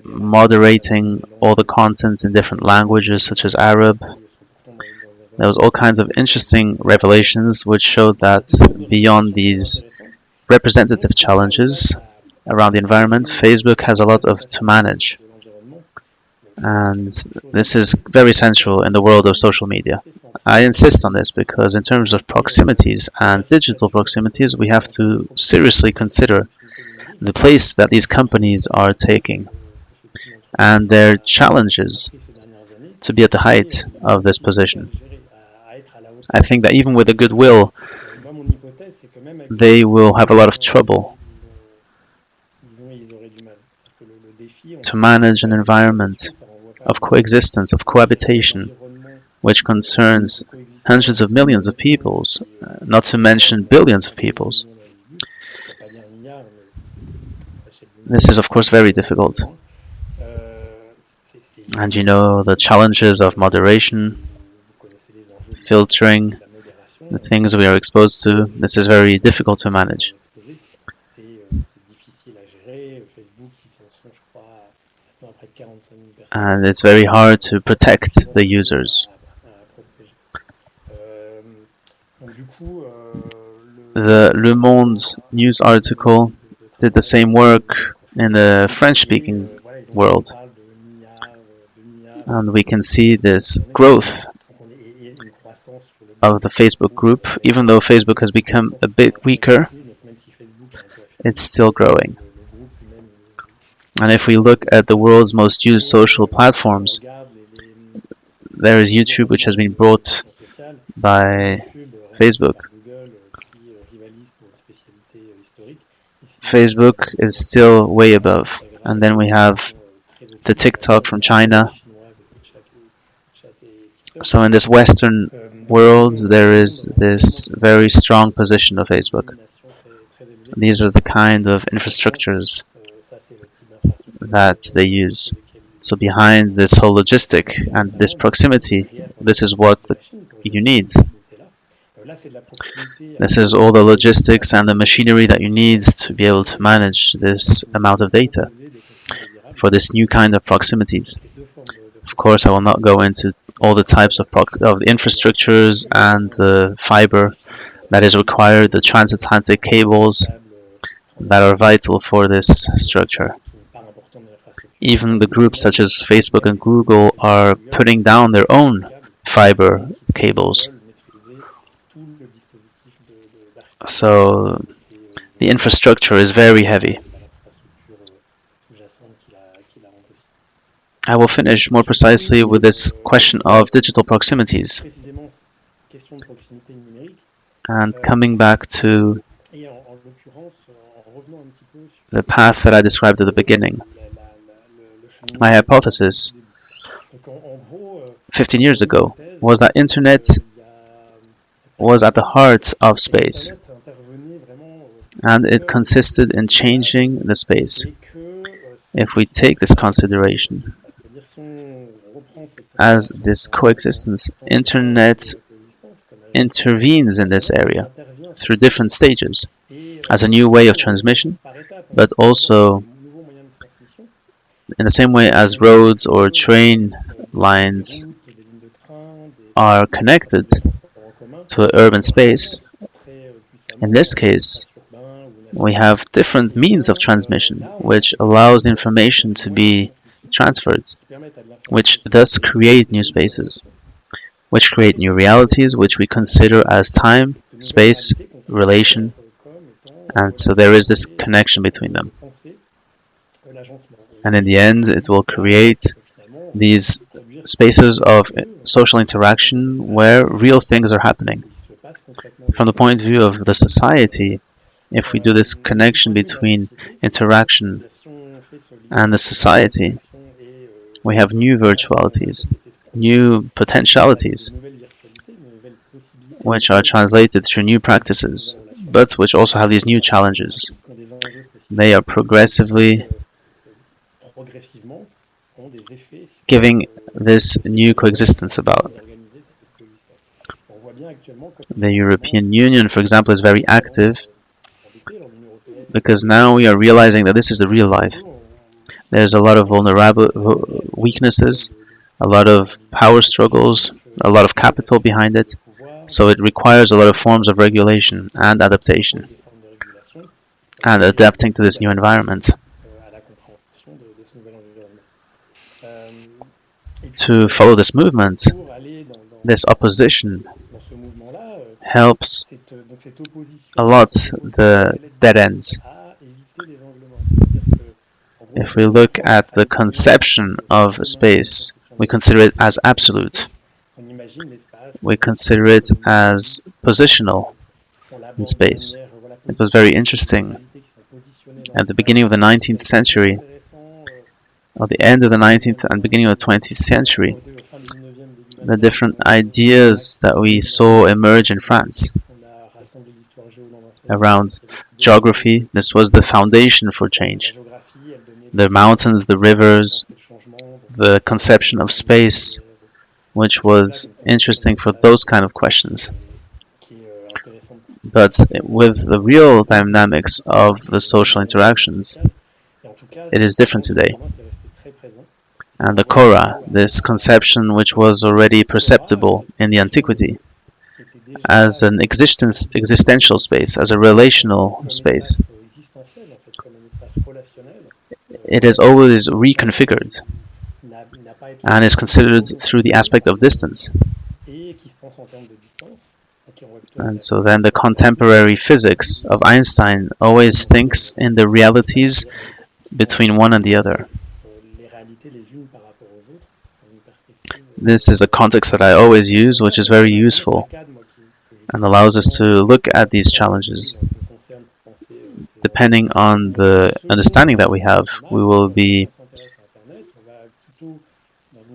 moderating all the content in different languages such as Arab. There was all kinds of interesting revelations which showed that beyond these representative challenges around the environment, Facebook has a lot to manage. And this is very central in the world of social media. I insist on this because in terms of proximities and digital proximities, we have to seriously consider the place that these companies are taking and their challenges to be at the height of this position. I think that even with the goodwill, they will have a lot of trouble to manage an environment of coexistence, of cohabitation, which concerns hundreds of millions of peoples, not to mention billions of peoples. This is, of course, very difficult. And you know the challenges of moderation, filtering, the things we are exposed to, this is very difficult to manage. And it's very hard to protect the users. The Le Monde news article did the same work in the French-speaking world. And we can see this growth of the Facebook group. Even though Facebook has become a bit weaker, it's still growing. And if we look at the world's most used social platforms, there is YouTube, which has been brought by Facebook. Facebook is still way above. And then we have the TikTok from China. So in this Western world, there is this very strong position of Facebook. These are the kind of infrastructures that they use. So behind this whole logistic and this proximity, this is what you need. This is all the logistics and the machinery that you need to be able to manage this amount of data for this new kind of proximities. Of course, I will not go into all the types of the infrastructures and the fiber that is required, the transatlantic cables that are vital for this structure. Even the groups such as Facebook and Google are putting down their own fiber cables. So the infrastructure is very heavy. I will finish more precisely with this question of digital proximities. And coming back to the path that I described at the beginning. My hypothesis 15 years ago was that internet was at the heart of space, and it consisted in changing the space. If we take this consideration as this coexistence, internet intervenes in this area through different stages as a new way of transmission, but also in the same way as roads or train lines are connected to an urban space. In this case, we have different means of transmission, which allows information to be transferred, which thus create new spaces, which create new realities, which we consider as time, space, relation, and so there is this connection between them. And in the end, it will create these spaces of social interaction where real things are happening. From the point of view of the society, if we do this connection between interaction and the society, we have new virtualities, new potentialities, which are translated through new practices, but which also have these new challenges. They are progressively giving this new coexistence about. The European Union, for example, is very active because now we are realizing that this is the real life. There's a lot of vulnerable weaknesses, a lot of power struggles, a lot of capital behind it. So it requires a lot of forms of regulation and adaptation and adapting to this new environment. To follow this movement, this opposition helps a lot the dead ends. If we look at the conception of space, we consider it as absolute. We consider it as positional in space. It was very interesting at the beginning of the 19th century, or the end of the 19th and beginning of the 20th century, the different ideas that we saw emerge in France around geography. This was the foundation for change. The mountains, the rivers, the conception of space, which was interesting for those kind of questions. But with the real dynamics of the social interactions, it is different today. And the Korah, this conception which was already perceptible in the antiquity as an existential space, as a relational space, it is always reconfigured and is considered through the aspect of distance. And so then the contemporary physics of Einstein always thinks in the realities between one and the other. This is a context that I always use, which is very useful and allows us to look at these challenges. Depending on the understanding that we have, we will be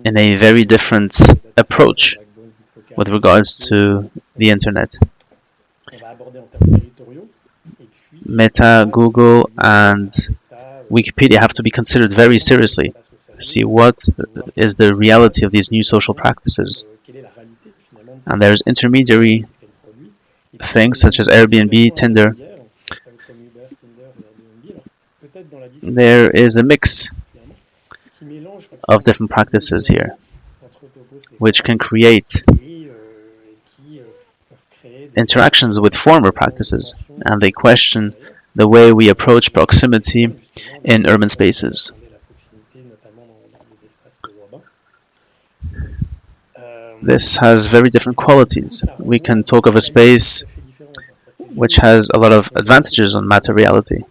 in a very different approach with regards to the internet. Meta, Google, and Wikipedia have to be considered very seriously. See what is the reality of these new social practices. And there's intermediary things such as Airbnb, Tinder. There is a mix of different practices here, which can create interactions with former practices, and they question the way we approach proximity in urban spaces. This has very different qualities. We can talk of a space which has a lot of advantages on materiality.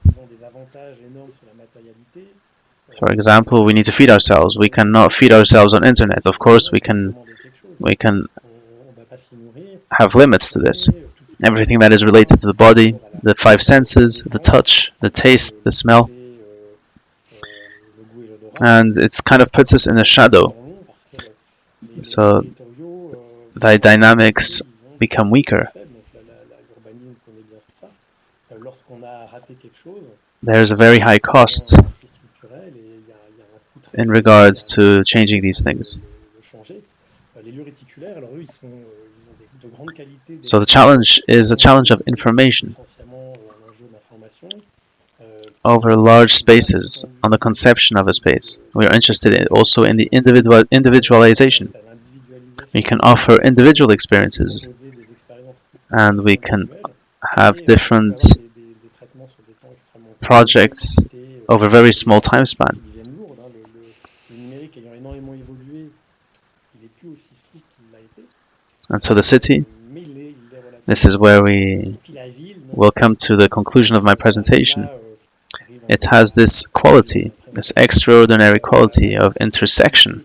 For example, we need to feed ourselves. We cannot feed ourselves on internet. Of course, we can have limits to this. Everything that is related to the body, the five senses, the touch, the taste, the smell. And it kind of puts us in a shadow. So the dynamics become weaker. There's a very high cost in regards to changing these things. So the challenge is a challenge of information over large spaces, on the conception of a space. We are interested also in the individualization. We can offer individual experiences, and we can have different projects over a very small time span. And so the city, this is where we will come to the conclusion of my presentation. It has this quality, this extraordinary quality of intersection.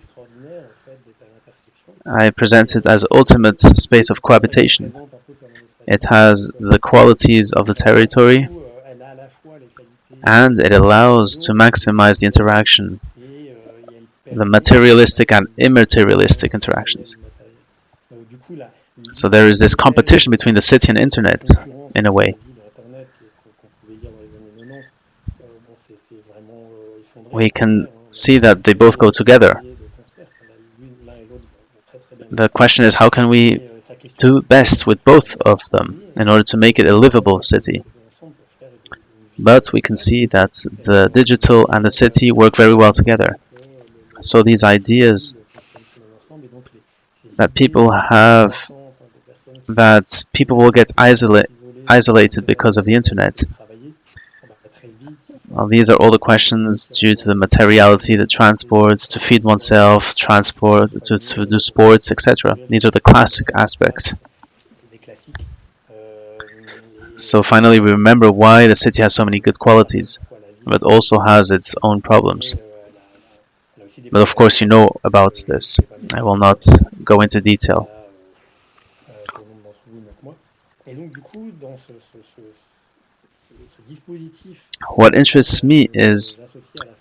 I present it as ultimate space of cohabitation. It has the qualities of the territory, and it allows to maximize the interaction, the materialistic and immaterialistic interactions. So there is this competition between the city and internet, in a way. We can see that they both go together. The question is, how can we do best with both of them in order to make it a livable city? But we can see that the digital and the city work very well together. So these ideas that people have, that people will get isolated because of the internet. Well, these are all the questions due to the materiality, the transport, to feed oneself, transport, to do sports, etc. These are the classic aspects. So finally, we remember why the city has so many good qualities, but also has its own problems. But of course, you know about this. I will not go into detail. What interests me is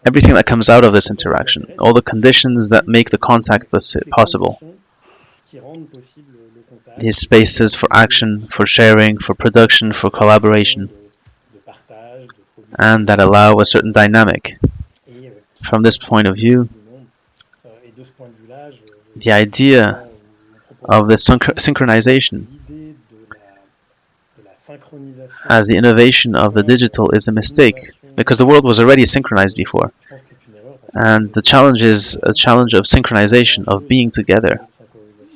everything that comes out of this interaction, all the conditions that make the contact possible. These spaces for action, for sharing, for production, for collaboration, and that allow a certain dynamic. From this point of view, the idea of the synchronization as the innovation of the digital is a mistake, because the world was already synchronized before. And the challenge is a challenge of synchronization, of being together,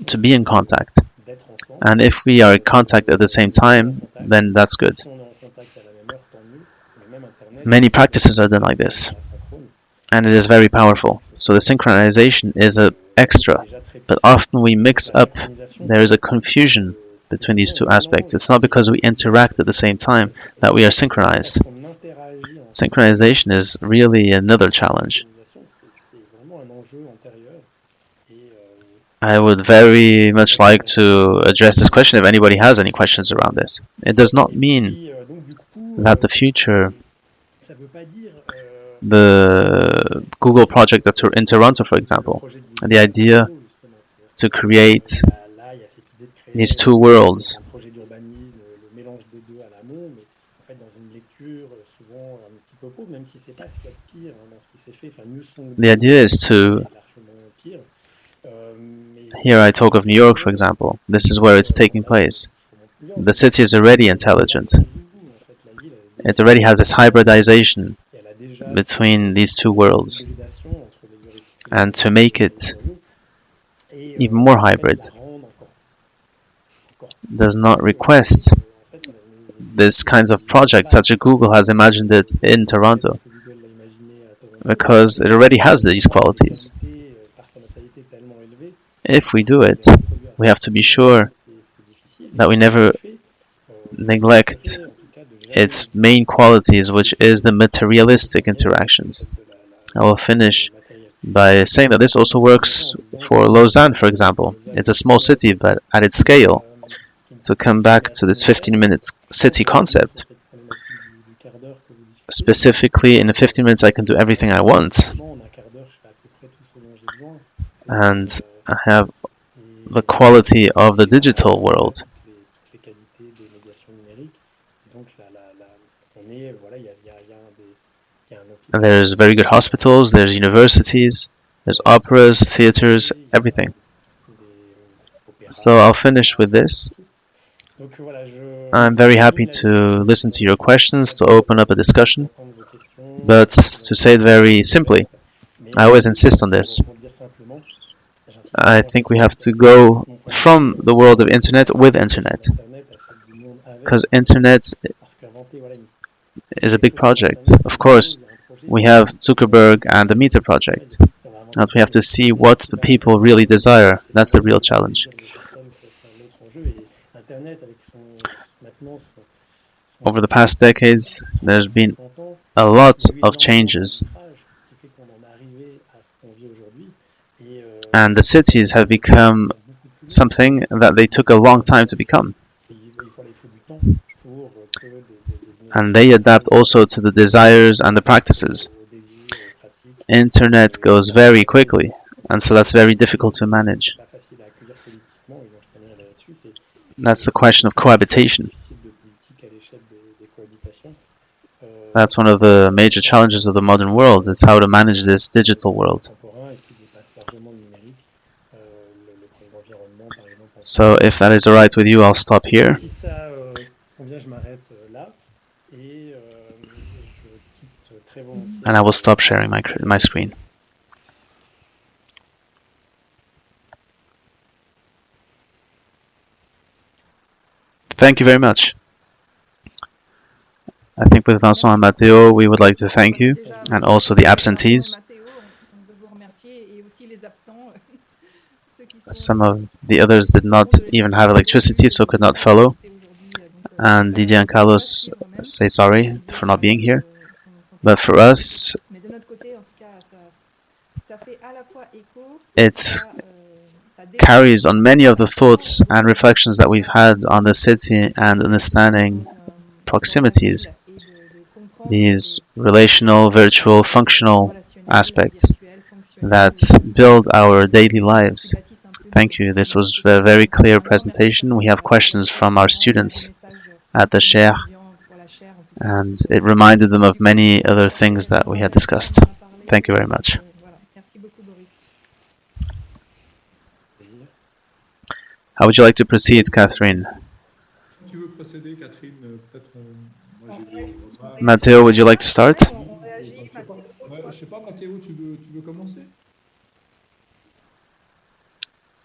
to be in contact. And if we are in contact at the same time, then that's good. Many practices are done like this, and it is very powerful. So the synchronization is an extra, but often we mix up, there is a confusion between these two aspects. It's not because we interact at the same time that we are synchronized. Synchronization is really another challenge. I would very much like to address this question if anybody has any questions around this. It does not mean that the future, the Google project in Toronto, for example, the idea to create these two worlds. The idea is to, here I talk of New York, for example. This is where it's taking place. The city is already intelligent. It already has this hybridization between these two worlds. And to make it even more hybrid does not request this kinds of projects such as Google has imagined it in Toronto, because it already has these qualities. If we do it, we have to be sure that we never neglect its main qualities, which is the materialistic interactions. I will finish by saying that this also works for Lausanne, for example. It's a small city, but at its scale, to come back to this 15-minute city concept, specifically in the 15 minutes I can do everything I want, and I have the quality of the digital world. And there's very good hospitals, there's universities, there's operas, theaters, everything. So I'll finish with this. I'm very happy to listen to your questions, to open up a discussion. But to say it very simply, I always insist on this. I think we have to go from the world of internet with internet. Because internet is a big project. Of course, we have Zuckerberg and the Meter project. And we have to see what the people really desire. That's the real challenge. Over the past decades, there's been a lot of changes. And the cities have become something that they took a long time to become. And they adapt also to the desires and the practices. Internet goes very quickly, and so that's very difficult to manage. That's the question of cohabitation. That's one of the major challenges of the modern world. It's how to manage this digital world. So if that is alright with you, I'll stop here. And I will stop sharing my screen. Thank you very much. I think with Vincent and Matteo, we would like to thank you, and also the absentees. Some of the others did not even have electricity, so could not follow. And Didier and Carlos say sorry for not being here. But for us, it carries on many of the thoughts and reflections that we've had on the city and understanding proximities, these relational, virtual, functional aspects that build our daily lives. Thank you. This was a very clear presentation. We have questions from our students at the chair, and it reminded them of many other things that we had discussed. Thank you very much. How would you like to proceed, Catherine? Matteo, would you like to start?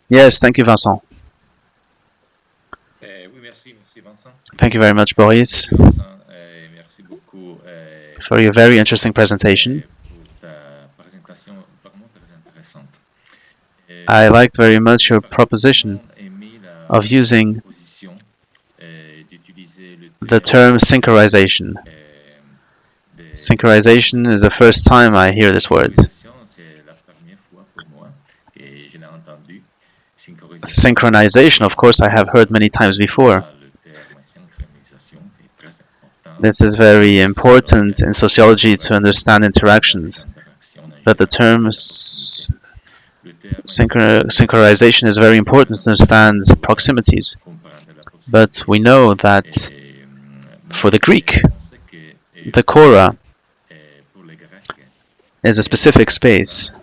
Yes, thank you, Vincent. Thank you very much, Boris, for your very interesting presentation. I liked very much your proposition of using the term synchronization. Synchronization is the first time I hear this word. Synchronization, of course, I have heard many times before. This is very important in sociology to understand interactions. But the term synchronization is very important to understand proximities. But we know that for the Greek, the chora is a specific space,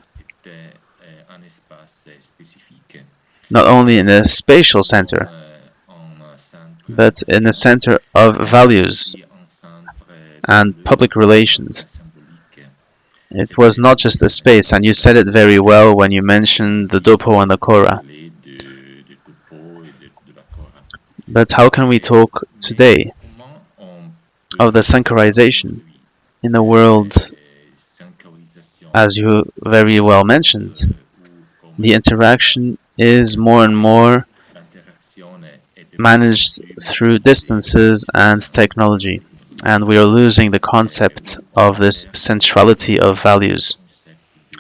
not only in a spatial center, but in a center of values and public relations. It was not just a space, and you said it very well when you mentioned the dopo and the chora. But how can we talk today of the synchronization in a world, as you very well mentioned, the interaction is more and more managed through distances and technology, and we are losing the concept of this centrality of values.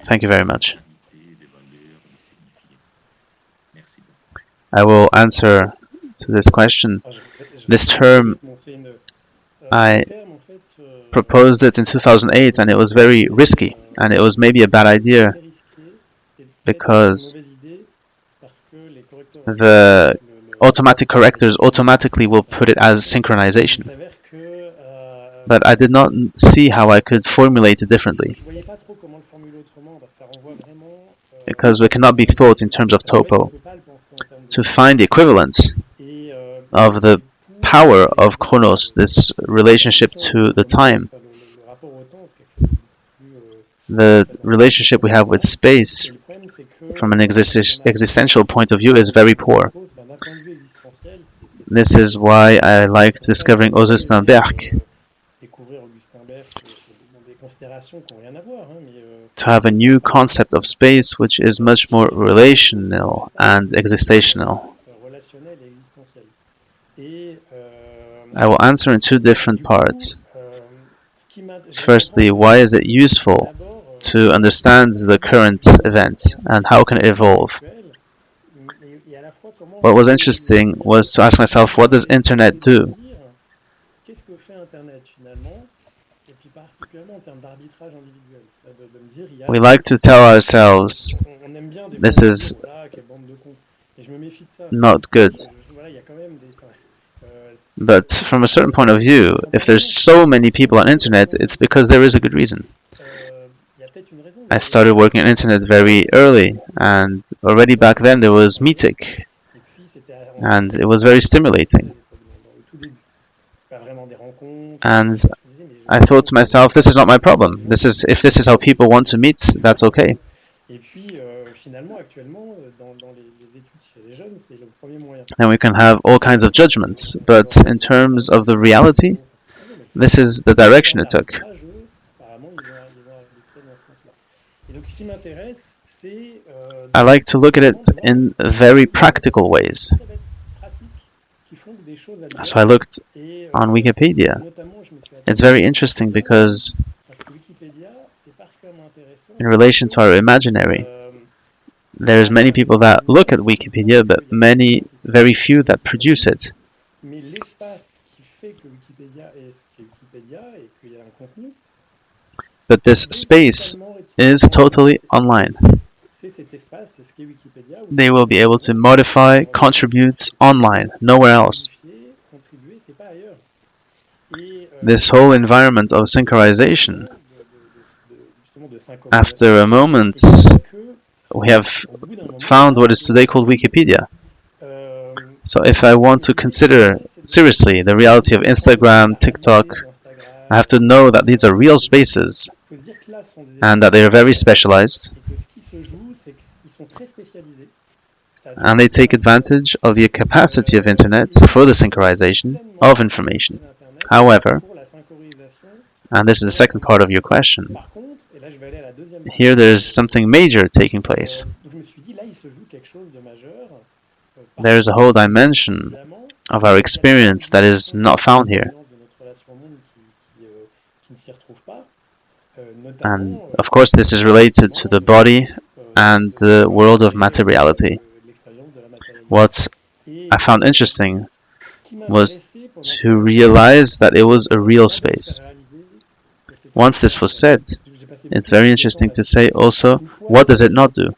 Thank you very much. I will answer to this question. This term, I proposed it in 2008, and it was very risky, and it was maybe a bad idea because the automatic correctors automatically will put it as synchronization. But I did not see how I could formulate it differently, because we cannot be thought in terms of topo. To find the equivalent of the power of chronos, this relationship to the time, the relationship we have with space from an existential point of view is very poor. This is why I like discovering Augustin Berg, to have a new concept of space which is much more relational and existential. I will answer in two different parts. Firstly, why is it useful to understand the current events and how can it evolve? What was interesting was to ask myself, what does internet do? We like to tell ourselves this is not good. But from a certain point of view, if there's so many people on internet, it's because there is a good reason. I started working on internet very early, and already back then there was Meetic, and it was very stimulating. And I thought to myself, this is not my problem. If this is how people want to meet, that's okay. And we can have all kinds of judgments, but in terms of the reality, this is the direction it took. I like to look at it in very practical ways. So I looked on Wikipedia. It's very interesting because in relation to our imaginary, there's many people that look at Wikipedia, but very few that produce it. But this space is totally online. They will be able to modify, contribute online, nowhere else. This whole environment of synchronization, after a moment, we have found what is today called Wikipedia. So if I want to consider seriously, the reality of Instagram, TikTok, I have to know that these are real spaces and that they are very specialized and they take advantage of the capacity of internet for the synchronization of information. However, and this is the second part of your question, here there's something major taking place. There's a whole dimension of our experience that is not found here. And of course, this is related to the body and the world of materiality. What I found interesting was to realize that it was a real space. Once this was said, it's very interesting to say also, what does it not do?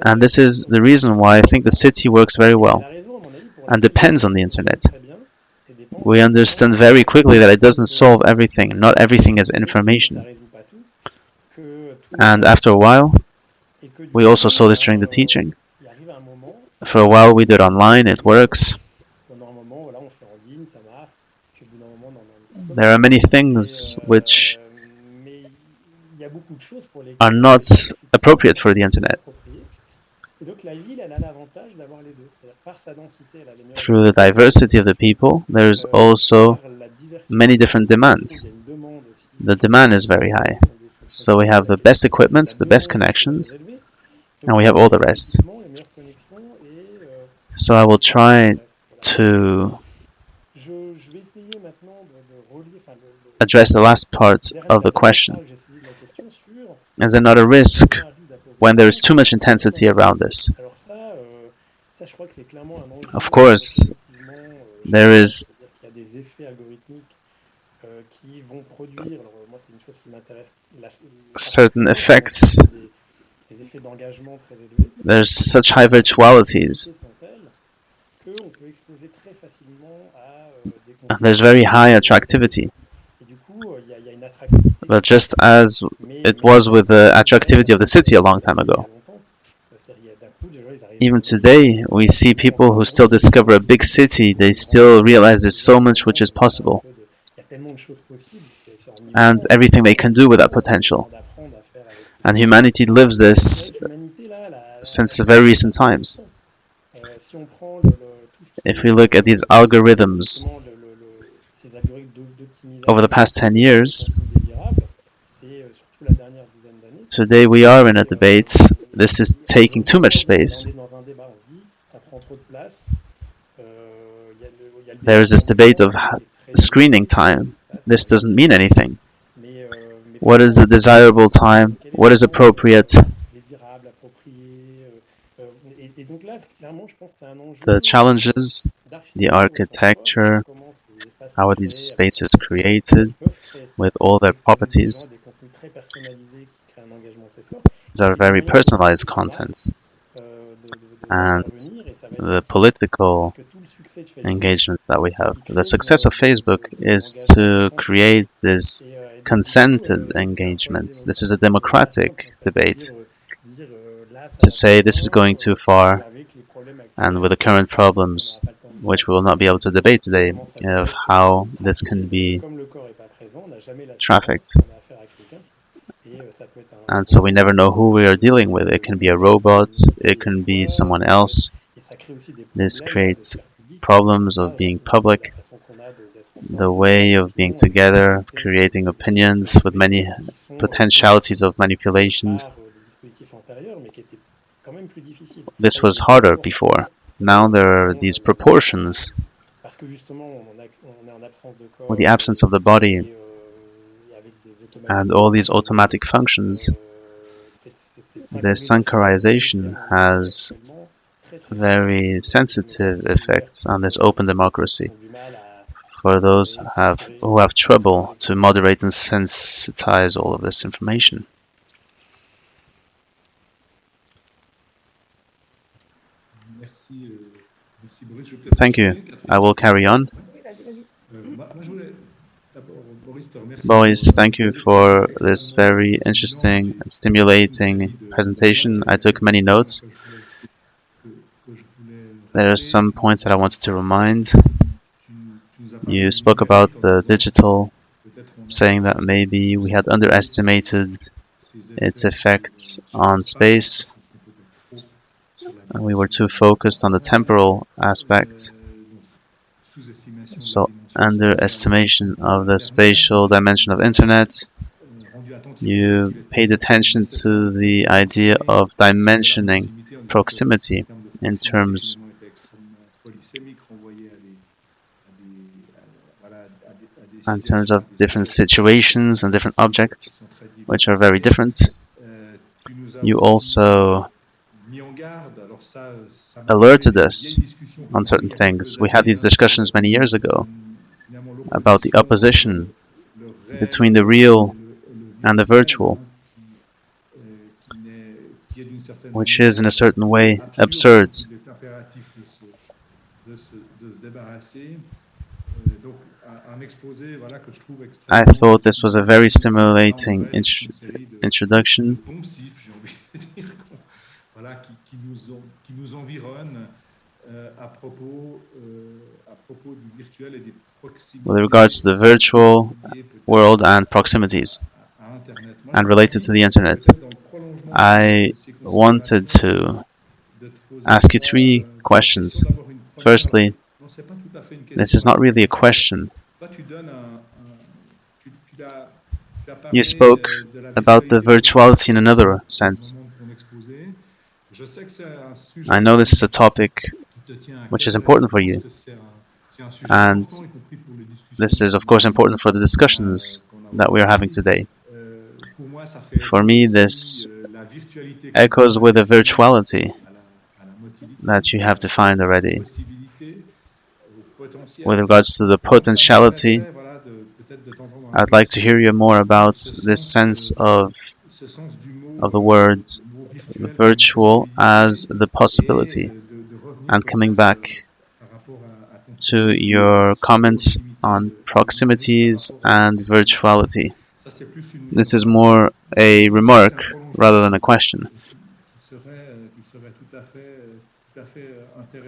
And this is the reason why I think the city works very well and depends on the internet. We understand very quickly that it doesn't solve everything. Not everything is information. And after a while, we also saw this during the teaching. For a while we did online, it works. There are many things which are not appropriate for the internet. Through the diversity of the people, there's also many different demands. The demand is very high. So we have the best equipments, the best connections, and we have all the rest. So I will try to address the last part of the question. Is there not a risk when there is too much intensity around this? Of course, there is certain effects. There's such high virtualities. There's very high attractivity. But just as it was with the attractivity of the city a long time ago, even today we see people who still discover a big city, they still realize there's so much which is possible and everything they can do with that potential. And humanity lives this since very recent times. If we look at these algorithms over the past 10 years, today we are in a debate. This is taking too much space. There is this debate of screening time. This doesn't mean anything. What is the desirable time? What is appropriate? The challenges, the architecture, how are these spaces created with all their properties. These are very personalized contents. And the political engagement that we have. The success of Facebook is to create this consented engagement. This is a democratic debate. To say this is going too far, and with the current problems, which we will not be able to debate today, of how this can be trafficked. And so we never know who we are dealing with. It can be a robot, it can be someone else. This creates problems of being public, the way of being together, creating opinions with many potentialities of manipulations. This was harder before. Now there are these proportions. With the absence of the body and all these automatic functions, the synchronization has very sensitive effects on this open democracy for those who have trouble to moderate and sensitize all of this information. Thank you. I will carry on. Boris, thank you for this very interesting and stimulating presentation. I took many notes. There are some points that I wanted to remind. You spoke about the digital, saying that maybe we had underestimated its effects on space, and we were too focused on the temporal aspect. So, underestimation of the spatial dimension of internet. You paid attention to the idea of dimensioning proximity in terms of different situations and different objects, which are very different. You also alerted us on certain things. We had these discussions many years ago about the opposition between the real and the virtual, which is in a certain way absurd. I thought this was a very stimulating introduction. With regards to the virtual world and proximities, and related to the internet, I wanted to ask you three questions. Firstly, this is not really a question. You spoke about the virtuality in another sense. I know this is a topic which is important for you, and this is of course important for the discussions that we are having today. For me, this echoes with the virtuality that you have defined already. With regards to the potentiality, I'd like to hear you more about this sense of the word virtual as the possibility. And coming back to your comments on proximities and virtuality. This is more a remark rather than a question.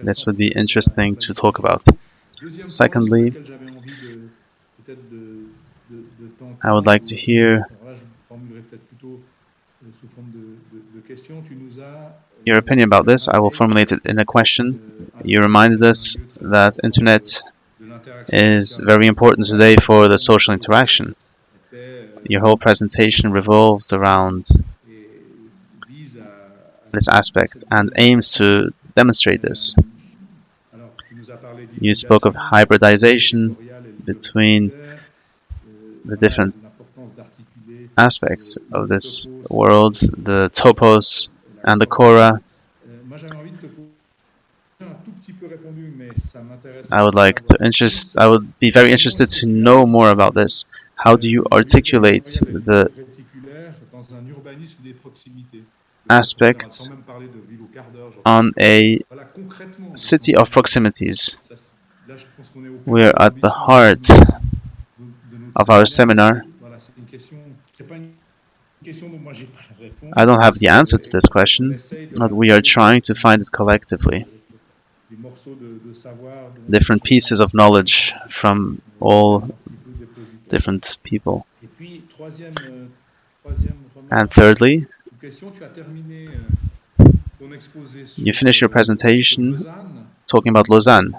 This would be interesting to talk about. Secondly, I would like to hear your opinion about this. I will formulate it in a question. You reminded us that internet is very important today for the social interaction. Your whole presentation revolved around this aspect and aims to demonstrate this. You spoke of hybridization between the different aspects of this world, the topos and the chora. I would be very interested to know more about this. How do you articulate the aspects on a city of proximities? We're at the heart of our seminar. I don't have the answer to this question, but we are trying to find it collectively. Different pieces of knowledge from all different people. And thirdly, you finished your presentation talking about Lausanne.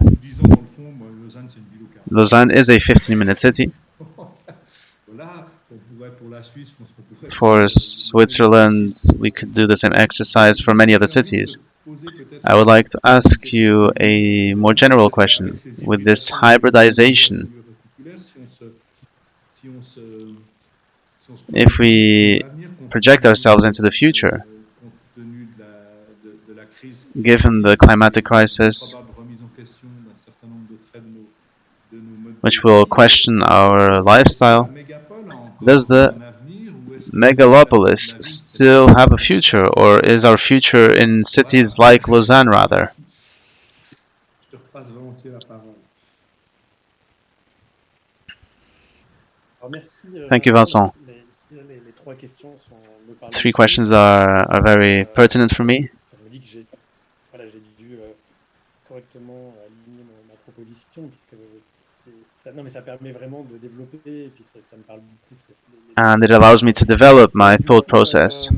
Lausanne is a 15-minute city. For Switzerland, we could do the same exercise for many other cities. I would like to ask you a more general question. With this hybridization, if we project ourselves into the future, given the climatic crisis, which will question our lifestyle, does the megalopolis still have a future, or is our future in cities like Lausanne rather? Thank you, Vincent. Three questions are very pertinent for me. and it allows me to develop my thought process.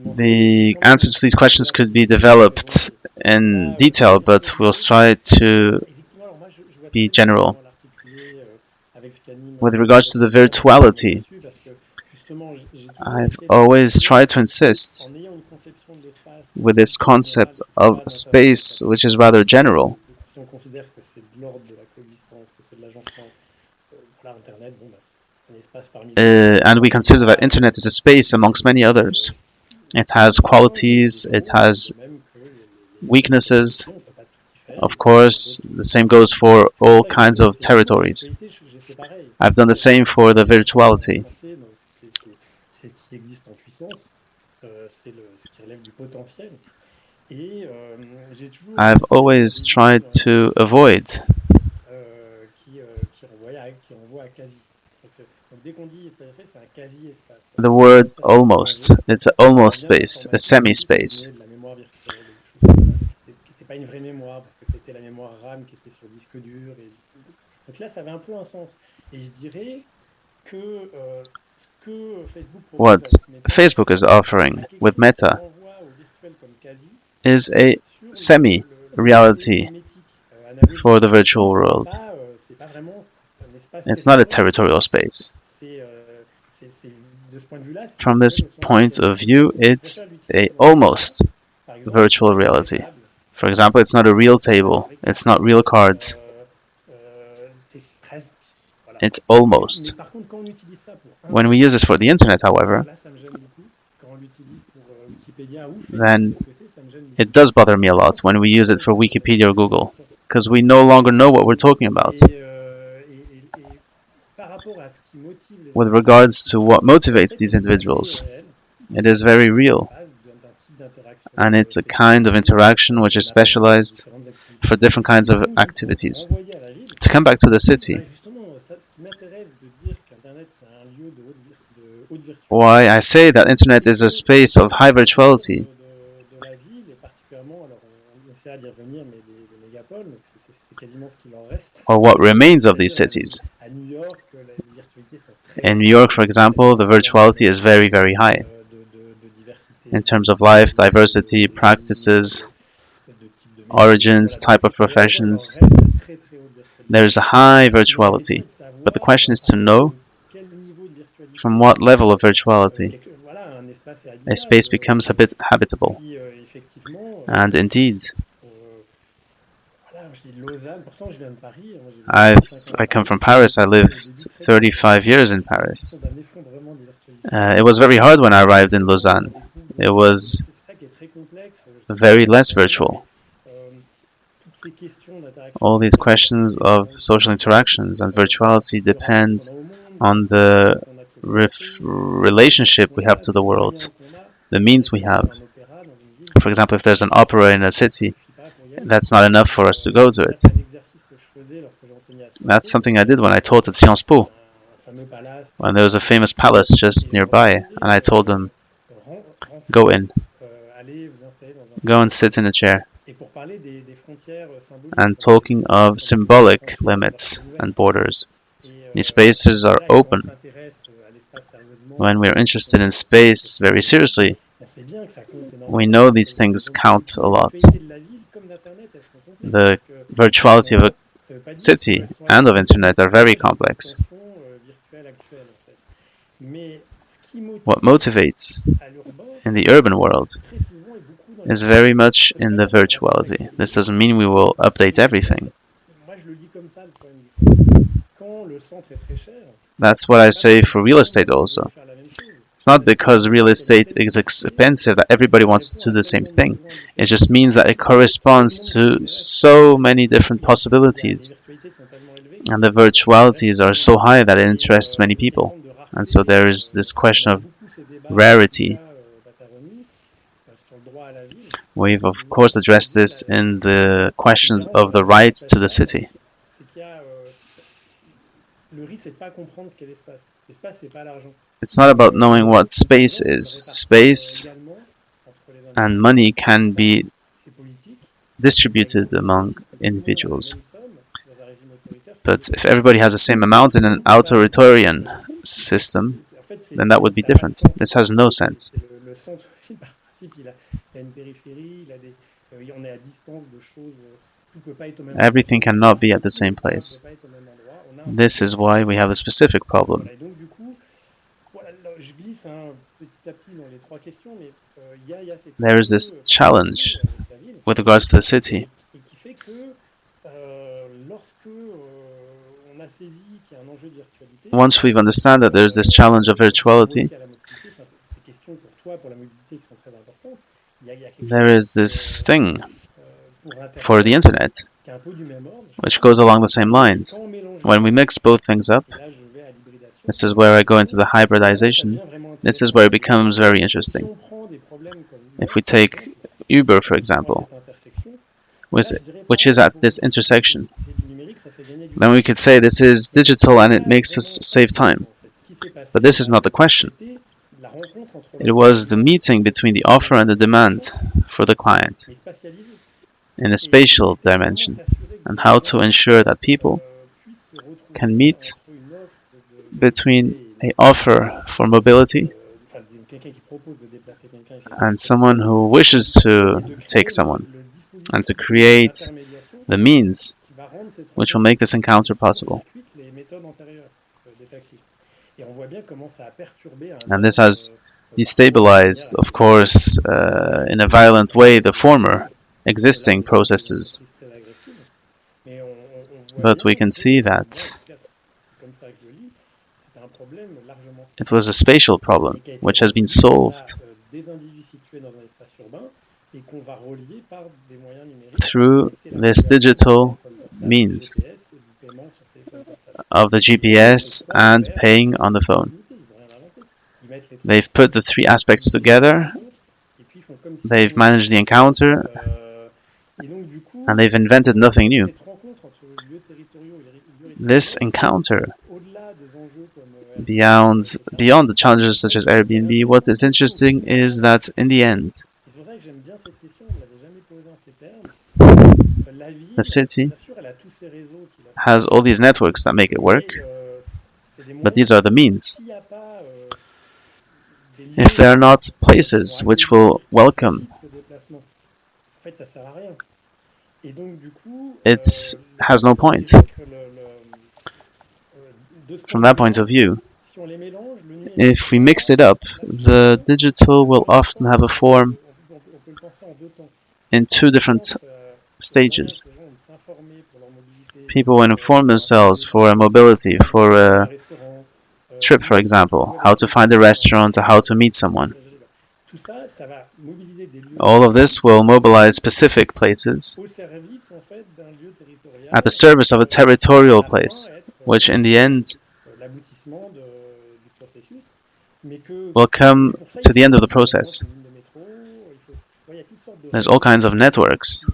The answers to these questions could be developed in detail, but we'll try to be general. With regards to the virtuality, I've always tried to insist with this concept of space, which is rather general. And we consider that internet is a space amongst many others. It has qualities, it has weaknesses. Of course, the same goes for all kinds of territories. I've done the same for the virtuality. I've always tried to avoid the word almost. It's an almost space, a semi-space. What Facebook is offering with Meta is a semi-reality for the virtual world. It's not a territorial space. From this point of view, it's a almost virtual reality. For example, it's not a real table, it's not real cards. It's almost. When we use this for the internet, however, then it does bother me a lot when we use it for Wikipedia or Google, because we no longer know what we're talking about. With regards to what motivates these individuals, it is very real, and it's a kind of interaction which is specialized for different kinds of activities. To come back to the city, why I say that internet is a space of high virtuality, or what remains of these cities. In New York, for example, the virtuality is very, very high. In terms of life, diversity, practices, origins, type of professions, there is a high virtuality. But the question is to know from what level of virtuality a space becomes habitable. And indeed, I come from Paris. I lived 35 years in Paris. It was very hard when I arrived in Lausanne. It was very less virtual. All these questions of social interactions and virtuality depend on the relationship we have to the world, the means we have. For example, if there's an opera in a city, that's not enough for us to go to it. That's something I did when I taught at Sciences Po, when there was a famous palace just nearby, and I told them, go in, go and sit in a chair. And talking of symbolic limits and borders, these spaces are open. When we're interested in space very seriously, we know these things count a lot. The virtuality of a city and of internet are very complex. What motivates in the urban world is very much in the virtuality. This doesn't mean we will update everything. That's what I say for real estate also. It's not because real estate is expensive that everybody wants to do the same thing. It just means that it corresponds to so many different possibilities. And the virtualities are so high that it interests many people. And so there is this question of rarity. We've of course addressed this in the question of the right to the city. It's not about knowing what space is. Space and money can be distributed among individuals. But if everybody has the same amount in an authoritarian system, then that would be different. This has no sense. Everything cannot be at the same place. This is why we have a specific problem. There is this challenge with regards to the city. Once we've understand that there's this challenge of virtuality, there is this thing for the internet which goes along the same lines. When we mix both things up, this is where I go into the hybridization. This is where it becomes very interesting. If we take Uber, for example, which is at this intersection, then we could say this is digital and it makes us save time. But this is not the question. It was the meeting between the offer and the demand for the client in a spatial dimension, and how to ensure that people can meet between an offer for mobility and someone who wishes to take someone, and to create the means which will make this encounter possible. And this has destabilized, of course, in a violent way, the former existing processes. But we can see that it was a spatial problem which has been solved through this digital means of the GPS and paying on the phone. They've put the three aspects together, they've managed the encounter, and they've invented nothing new. This encounter, beyond the challenges such as Airbnb, what is interesting is that in the end, the city has all these networks that make it work, but these are the means. If there are not places which will welcome, it has no point. From that point of view, if we mix it up, the digital will often have a form in two different stages. People will inform themselves for a mobility, for a trip, for example, how to find a restaurant, or how to meet someone. All of this will mobilize specific places at the service of a territorial place, which in the end will come to the end of the process. There's all kinds of networks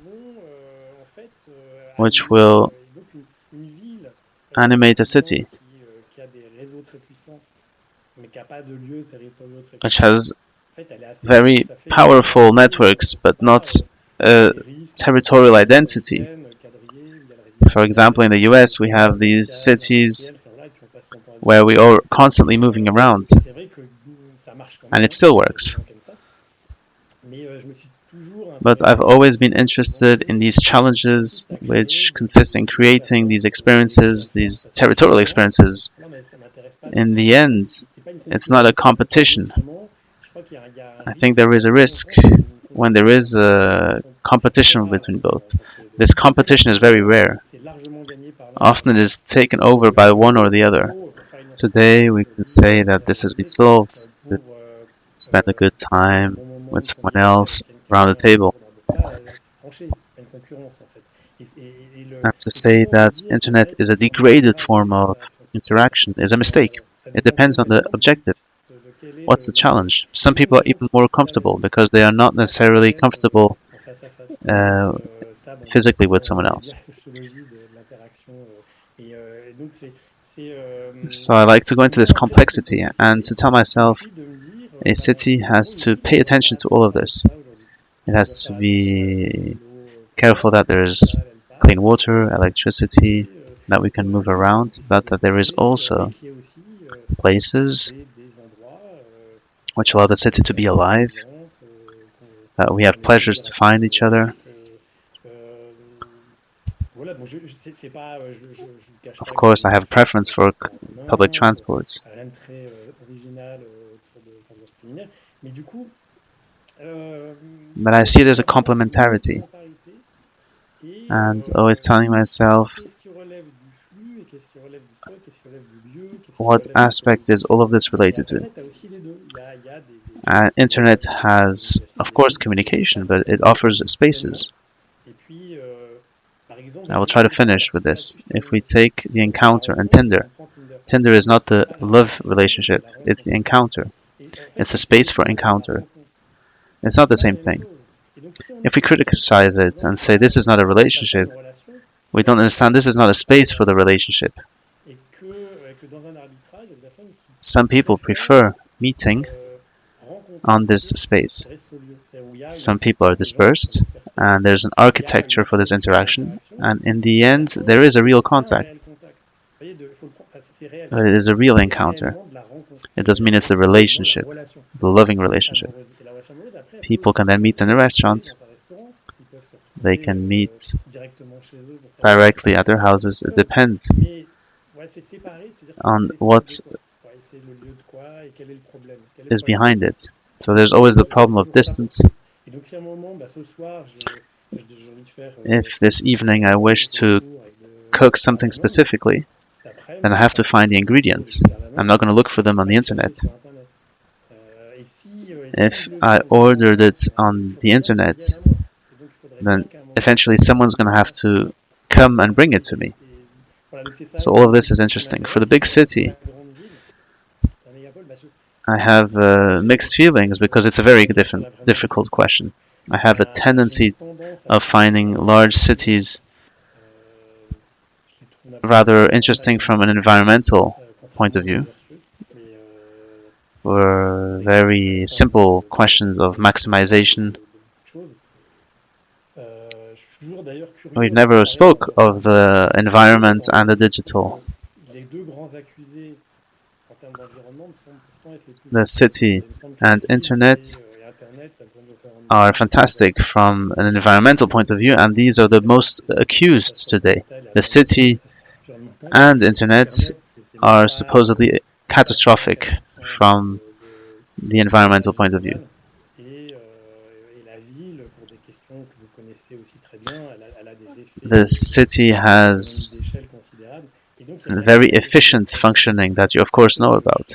which will animate a city, which has very powerful networks but not a territorial identity. For example, in the US we have these cities where we are constantly moving around, and it still works. But I've always been interested in these challenges which consist in creating these experiences, these territorial experiences. In the end, it's not a competition. I think there is a risk when there is a competition between both. This competition is very rare. Often it is taken over by one or the other. Today we can say that this has been solved. Spend a good time with someone else around the table. And to say that internet is a degraded form of interaction is a mistake. It depends on the objective. What's the challenge? Some people are even more comfortable because they are not necessarily comfortable physically with someone else. So I like to go into this complexity and to tell myself a city has to pay attention to all of this. It has to be careful that there's clean water, electricity, that we can move around, but that there is also places which allow the city to be alive, that we have pleasures to find each other. Of course, I have a preference for public transports. But I see it as a complementarity, and always telling myself what aspect is all of this related to. Internet has, of course, communication, but it offers spaces. I will try to finish with this. If we take the encounter and Tinder, Tinder is not the love relationship, it's the encounter. It's a space for encounter. It's not the same thing. If we criticize it and say this is not a relationship, we don't understand this is not a space for the relationship. Some people prefer meeting on this space. Some people are dispersed, and there's an architecture for this interaction, and in the end, there is a real contact. It is a real encounter. It doesn't mean it's the relationship, the loving relationship. People can then meet in a restaurant. They can meet directly at their houses. It depends on what is behind it. So there's always the problem of distance. If this evening I wish to cook something specifically, then I have to find the ingredients. I'm not going to look for them on the internet. If I ordered it on the internet, then eventually someone's going to have to come and bring it to me. So all of this is interesting. For the big city, I have mixed feelings because it's a very difficult question. I have a tendency of finding large cities rather interesting from an environmental point of view, for very simple questions of maximization. We never spoke of the environment and the digital. The city and internet are fantastic from an environmental point of view, and these are the most accused today. The city and internet are supposedly catastrophic from the environmental point of view. The city has very efficient functioning that you of course know about.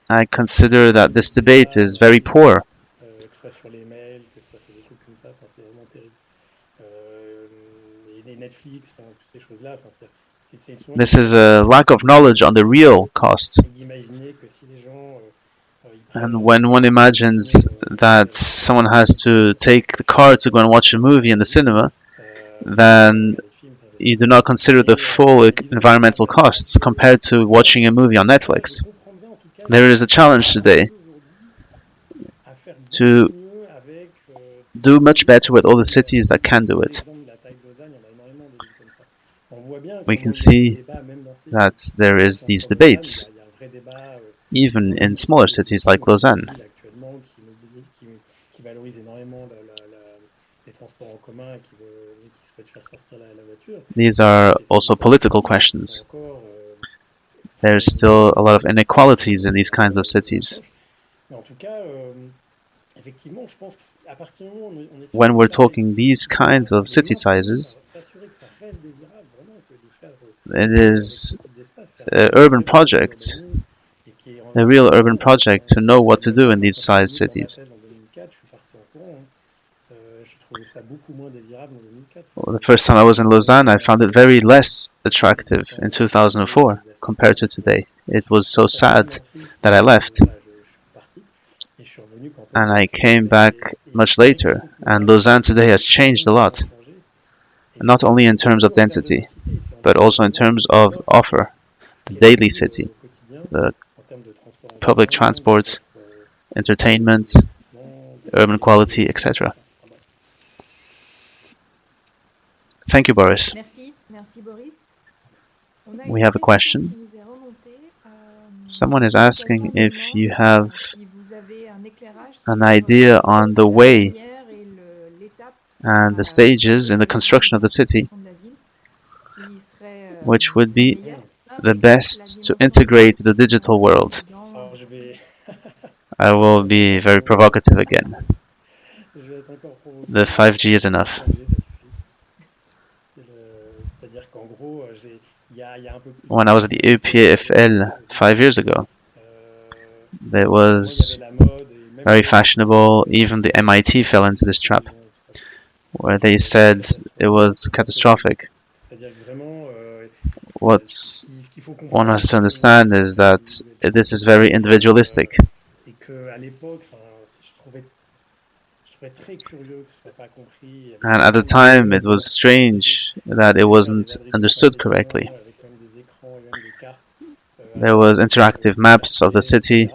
I consider that this debate is very poor. This is a lack of knowledge on the real cost. And when one imagines that someone has to take the car to go and watch a movie in the cinema, then you do not consider the full environmental cost compared to watching a movie on Netflix. There is a challenge today to do much better with all the cities that can do it. We can see that there is these debates, even in smaller cities like Lausanne. These are also political questions. There's still a lot of inequalities in these kinds of cities. When we're talking these kinds of city sizes, it is an urban project, a real urban project to know what to do in these size cities. Well, the first time I was in Lausanne, I found it very less attractive in 2004 compared to today. It was so sad that I left. And I came back much later, and Lausanne today has changed a lot, not only in terms of density, but also in terms of offer, the daily city, the public transport, entertainment, urban quality, etc. Thank you, Boris.
Merci Boris.
We have a question. Someone is asking if you have an idea on the way and the stages in the construction of the city, which would be the best to integrate the digital world. I will be very provocative again. The 5G is enough. When I was at the EPFL 5 years ago, it was very fashionable. Even the MIT fell into this trap, where they said it was catastrophic. What one has to understand is that this is very individualistic. And at the time, it was strange that it wasn't understood correctly. There was interactive maps of the city.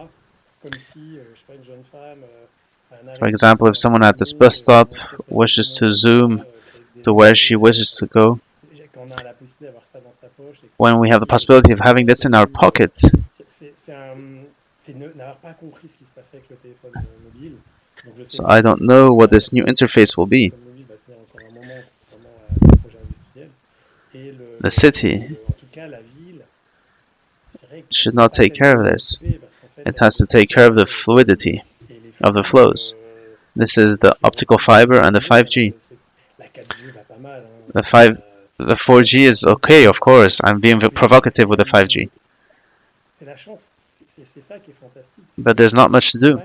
For example, if someone at this bus stop wishes to zoom to where she wishes to go, when we have the possibility of having this in our pocket, so I don't know what this new interface will be. The city should not take care of this. It has to take care of the fluidity of the flows. This is the optical fiber and the 5G. The 4G is okay, of course. I'm being provocative with the 5G. But there's not much to do.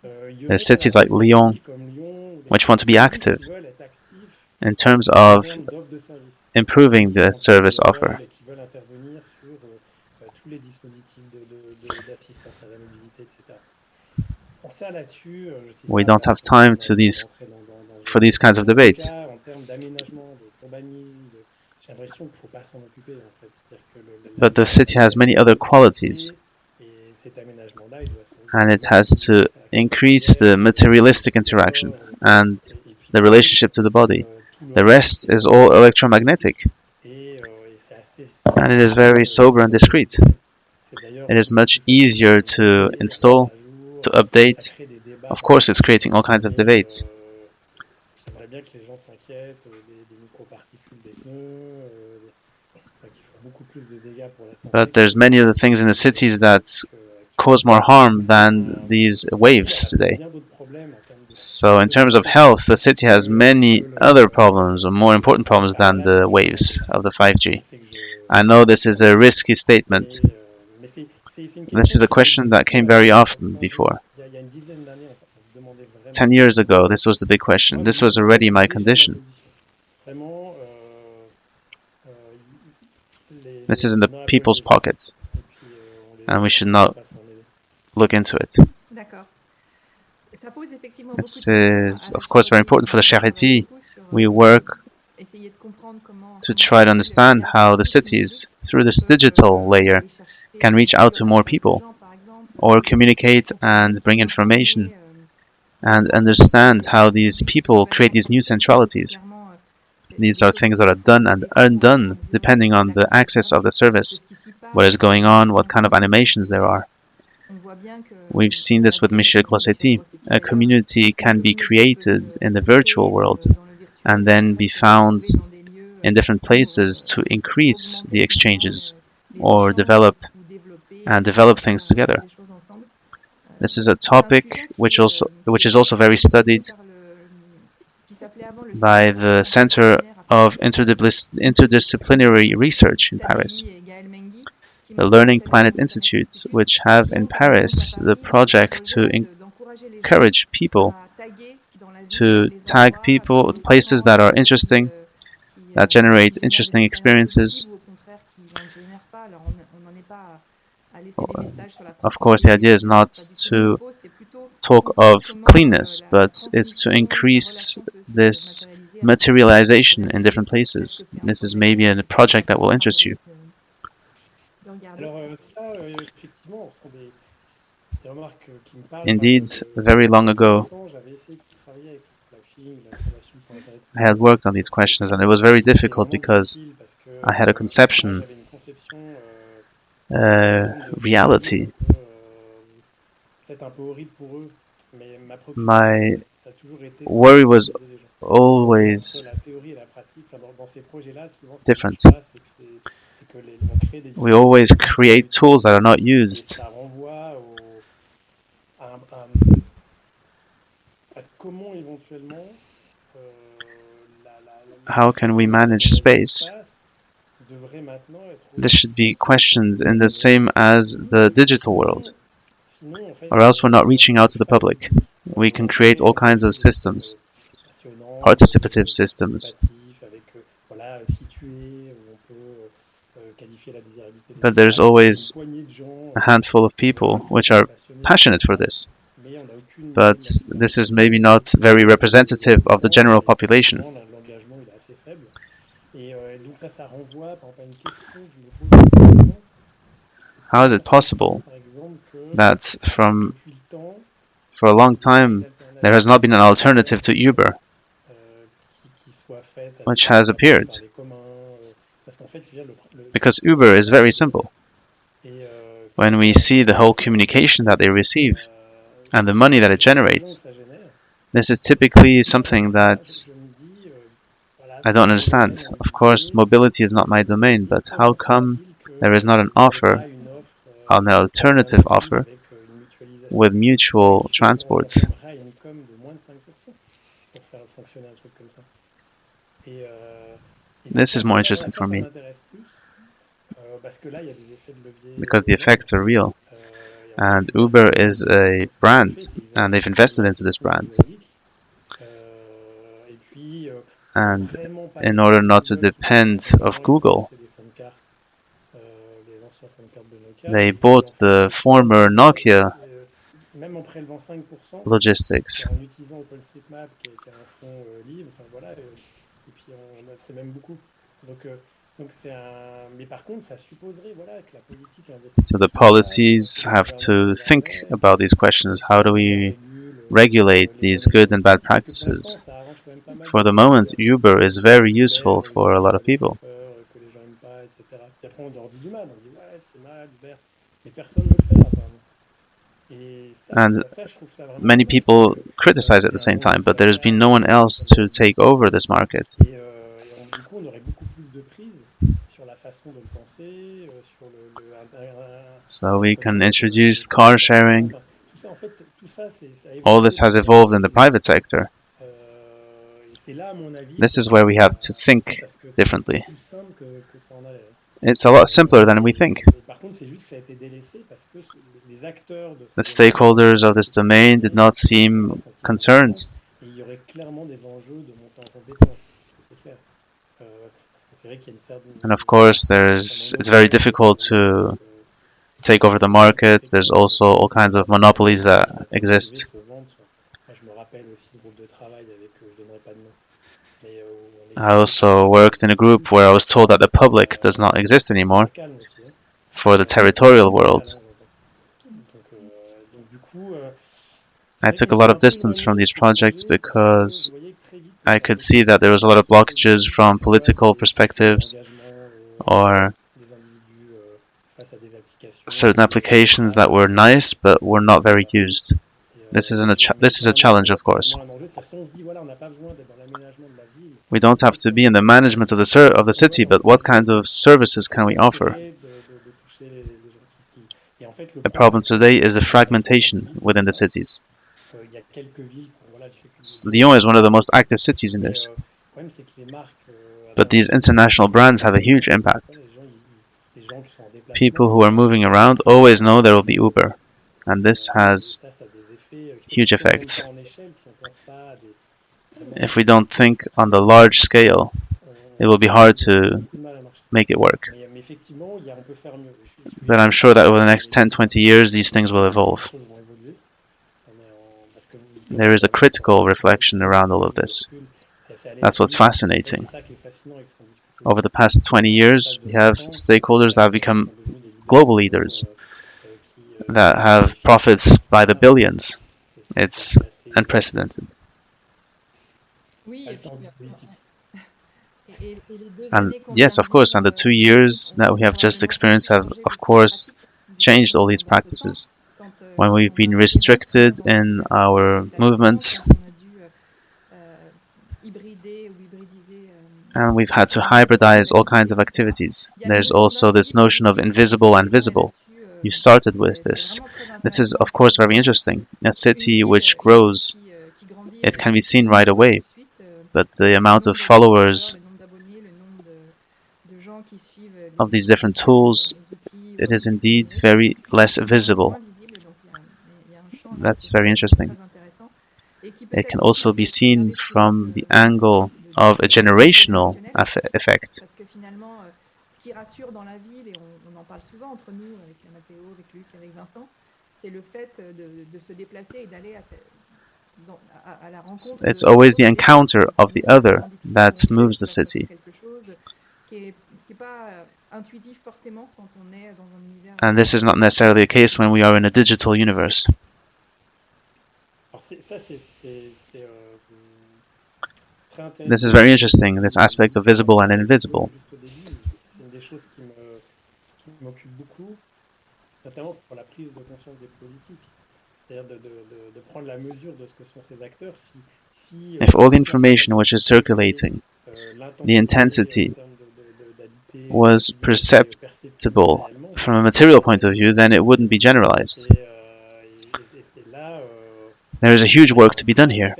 There's cities like Lyon which want to be active in terms of improving the service offer. We don't have time for these kinds of debates. But the city has many other qualities, and it has to increase the materialistic interaction and the relationship to the body. The rest is all electromagnetic, and it is very sober and discreet. It is much easier to install, to update. Of course, it's creating all kinds of debates. But there's many other things in the cities that cause more harm than these waves today. So in terms of health, the city has many other problems, or more important problems than the waves of the 5G. I know this is a risky statement. This is a question that came very often before. 10 years ago, this was the big question. This was already my condition. This is in the people's pockets, and we should not look into it. It's, of course, very important for the charity. We work to try to understand how the cities, through this digital layer, can reach out to more people, or communicate and bring information, and understand how these people create these new centralities. These are things that are done and undone depending on the access of the service, what is going on, what kind of animations there are. We've seen this with Michel Grossetti. A community can be created in the virtual world and then be found in different places to increase the exchanges or develop things together. This is a topic which is also very studied by the Center of Interdisciplinary Research in Paris, the Learning Planet Institute, which have in Paris the project to encourage people to tag people, places that are interesting, that generate interesting experiences, Of course, the idea is not to talk of cleanness, but it's to increase this materialization in different places. This is maybe a project that will interest you. Indeed, very long ago, I had worked on these questions, and it was very difficult because I had a conception, reality. My worry was always different. We always create tools that are not used. How can we manage space? This should be questioned in the same as the digital world, or else we're not reaching out to the public. We can create all kinds of systems, participative systems, but there's always a handful of people which are passionate for this. But this is maybe not very representative of the general population. How is it possible that for a long time there has not been an alternative to Uber, which has appeared? Because Uber is very simple. When we see the whole communication that they receive and the money that it generates, this is typically something that I don't understand. Of course, mobility is not my domain, but how come there is not an offer, an alternative offer, with mutual transport? This is more interesting for me, because the effects are real. And Uber is a brand, and they've invested into this brand. And in order not to depend of Google, they bought the former Nokia logistics. So the policies have to think about these questions. How do we regulate these good and bad practices? For the moment, Uber is very useful for a lot of people. And many people criticize at the same time, but there's been no one else to take over this market. So we can introduce car sharing. All this has evolved in the private sector. This is where we have to think differently. It's a lot simpler than we think. The stakeholders of this domain did not seem concerned. And of course, it's very difficult to take over the market. There's also all kinds of monopolies that exist. I also worked in a group where I was told that the public does not exist anymore for the territorial world. I took a lot of distance from these projects because I could see that there was a lot of blockages from political perspectives or certain applications that were nice but were not very used. This is a challenge, of course. We don't have to be in the management of the city, but what kind of services can we offer? The problem today is the fragmentation within the cities. Lyon is one of the most active cities in this. But these international brands have a huge impact. People who are moving around always know there will be Uber, and this has huge effects. If we don't think on the large scale, it will be hard to make it work. But I'm sure that over the next 10, 20 years, these things will evolve. There is a critical reflection around all of this. That's what's fascinating. Over the past 20 years, we have stakeholders that have become global leaders, that have profits by the billions. It's unprecedented. And yes, of course, and the 2 years that we have just experienced have, of course, changed all these practices. When we've been restricted in our movements, and we've had to hybridize all kinds of activities. There's also this notion of invisible and visible. You started with this. This is, of course, very interesting. A city which grows, it can be seen right away, but the amount of followers of these different tools, it is indeed very less visible. That's very interesting. It can also be seen from the angle of a generational effect. It's always the encounter of the other that moves the city. And this is not necessarily the case when we are in a digital universe. This is very interesting, this aspect of visible and invisible. If all the information which is circulating, the intensity was perceptible from a material point of view, then it wouldn't be generalized. There is a huge work to be done here.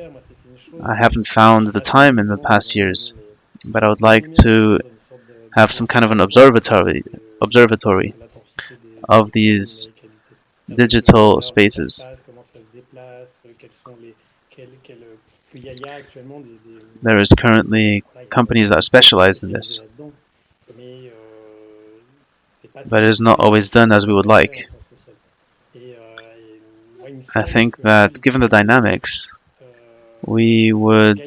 I haven't found the time in the past years, but I would like to have some kind of an observatory of these digital spaces. There is currently companies that are specialized in this, but it is not always done as we would like. I think that given the dynamics, we would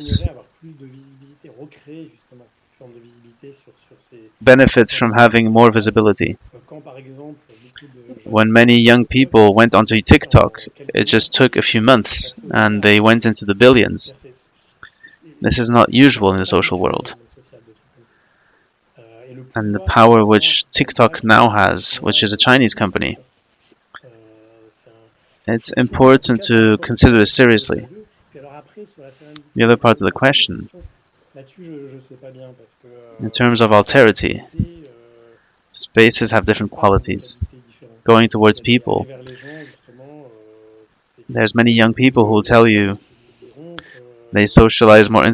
benefit from having more visibility. When many young people went onto TikTok, it just took a few months and they went into the billions. This is not usual in the social world. And the power which TikTok now has, which is a Chinese company, it's important to consider it seriously. The other part of the question, in terms of alterity, spaces have different qualities. Going towards people, there's many young people who will tell you they socialize more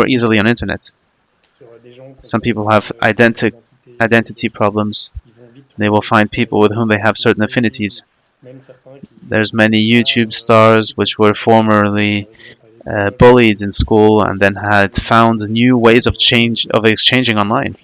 easily on internet. Some people have identity problems. They will find people with whom they have certain affinities. There's many YouTube stars which were formerly bullied in school and then had found new ways of exchanging online.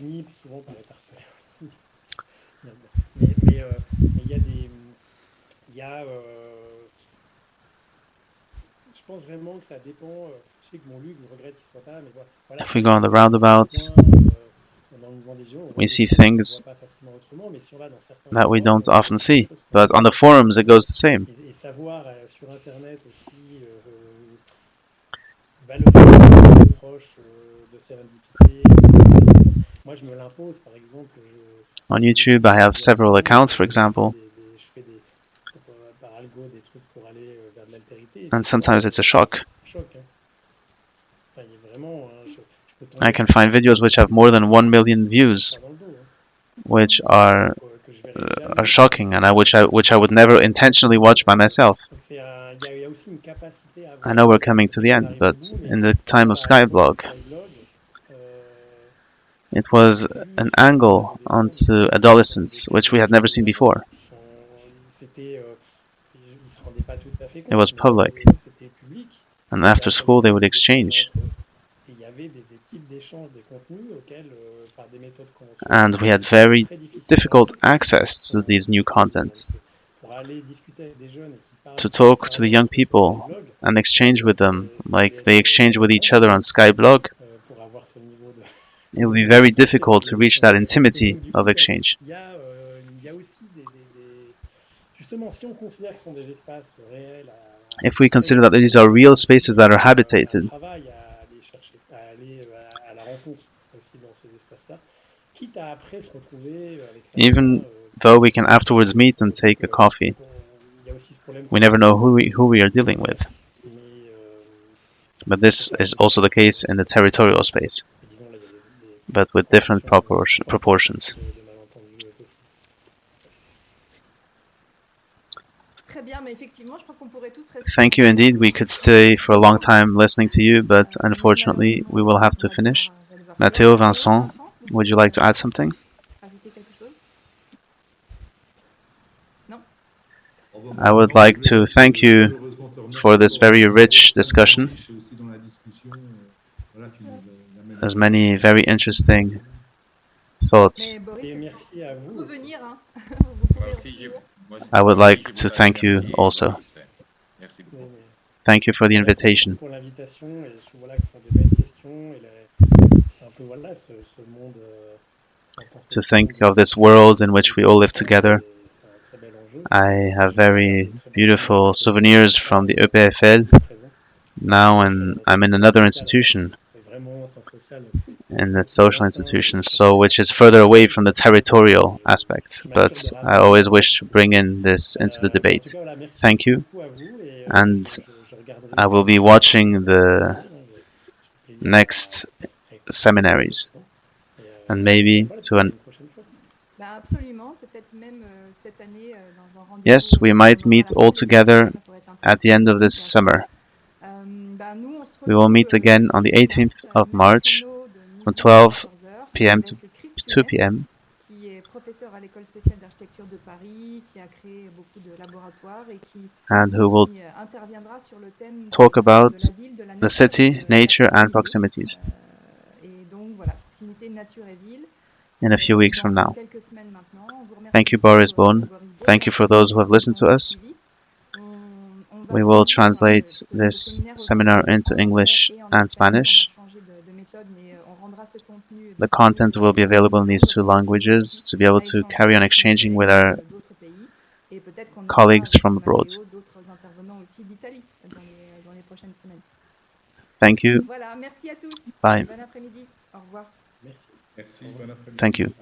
If we go on the roundabouts, we see things that we don't often see, but on the forums it goes the same. On YouTube I have several accounts, for example, and sometimes it's a shock. I can find videos which have more than 1 million views, which are shocking, and which I would never intentionally watch by myself. I know we're coming to the end, but in the time of Skyblog, it was an angle onto adolescence which we had never seen before. It was public, and after school they would exchange. And we had very difficult access to these new contents. To talk to the young people and exchange with them, like they exchange with each other on Skyblog, it would be very difficult to reach that intimacy of exchange. If we consider that these are real spaces that are habitated, even though we can afterwards meet and take a coffee, we never know who we are dealing with. But this is also the case in the territorial space, but with different proportions. Thank you indeed. We could stay for a long time listening to you, but unfortunately we will have to finish. Matteo, Vincent, would you like to add something? I would like to thank you for this very rich discussion. There's many very interesting thoughts. I would like to thank you also. Thank you for the invitation. To think of this world in which we all live together. I have very beautiful souvenirs from the EPFL now, and I'm in another institution, in the social institution, so which is further away from the territorial aspect. But I always wish to bring in this into the debate. Thank you, and I will be watching the next seminaries, and maybe to an yes, we might meet all together at the end of this summer. We will meet again on the 18th of March from 12 p.m. to 2 p.m. and who will talk about the city, nature, and proximities in a few weeks from now. Thank you, Boris, Beaude. Thank you for those who have listened to us. We will translate this seminar into English and Spanish. The content will be available in these two languages to be able to carry on exchanging with our colleagues from abroad. Thank you. Bye. Thank you.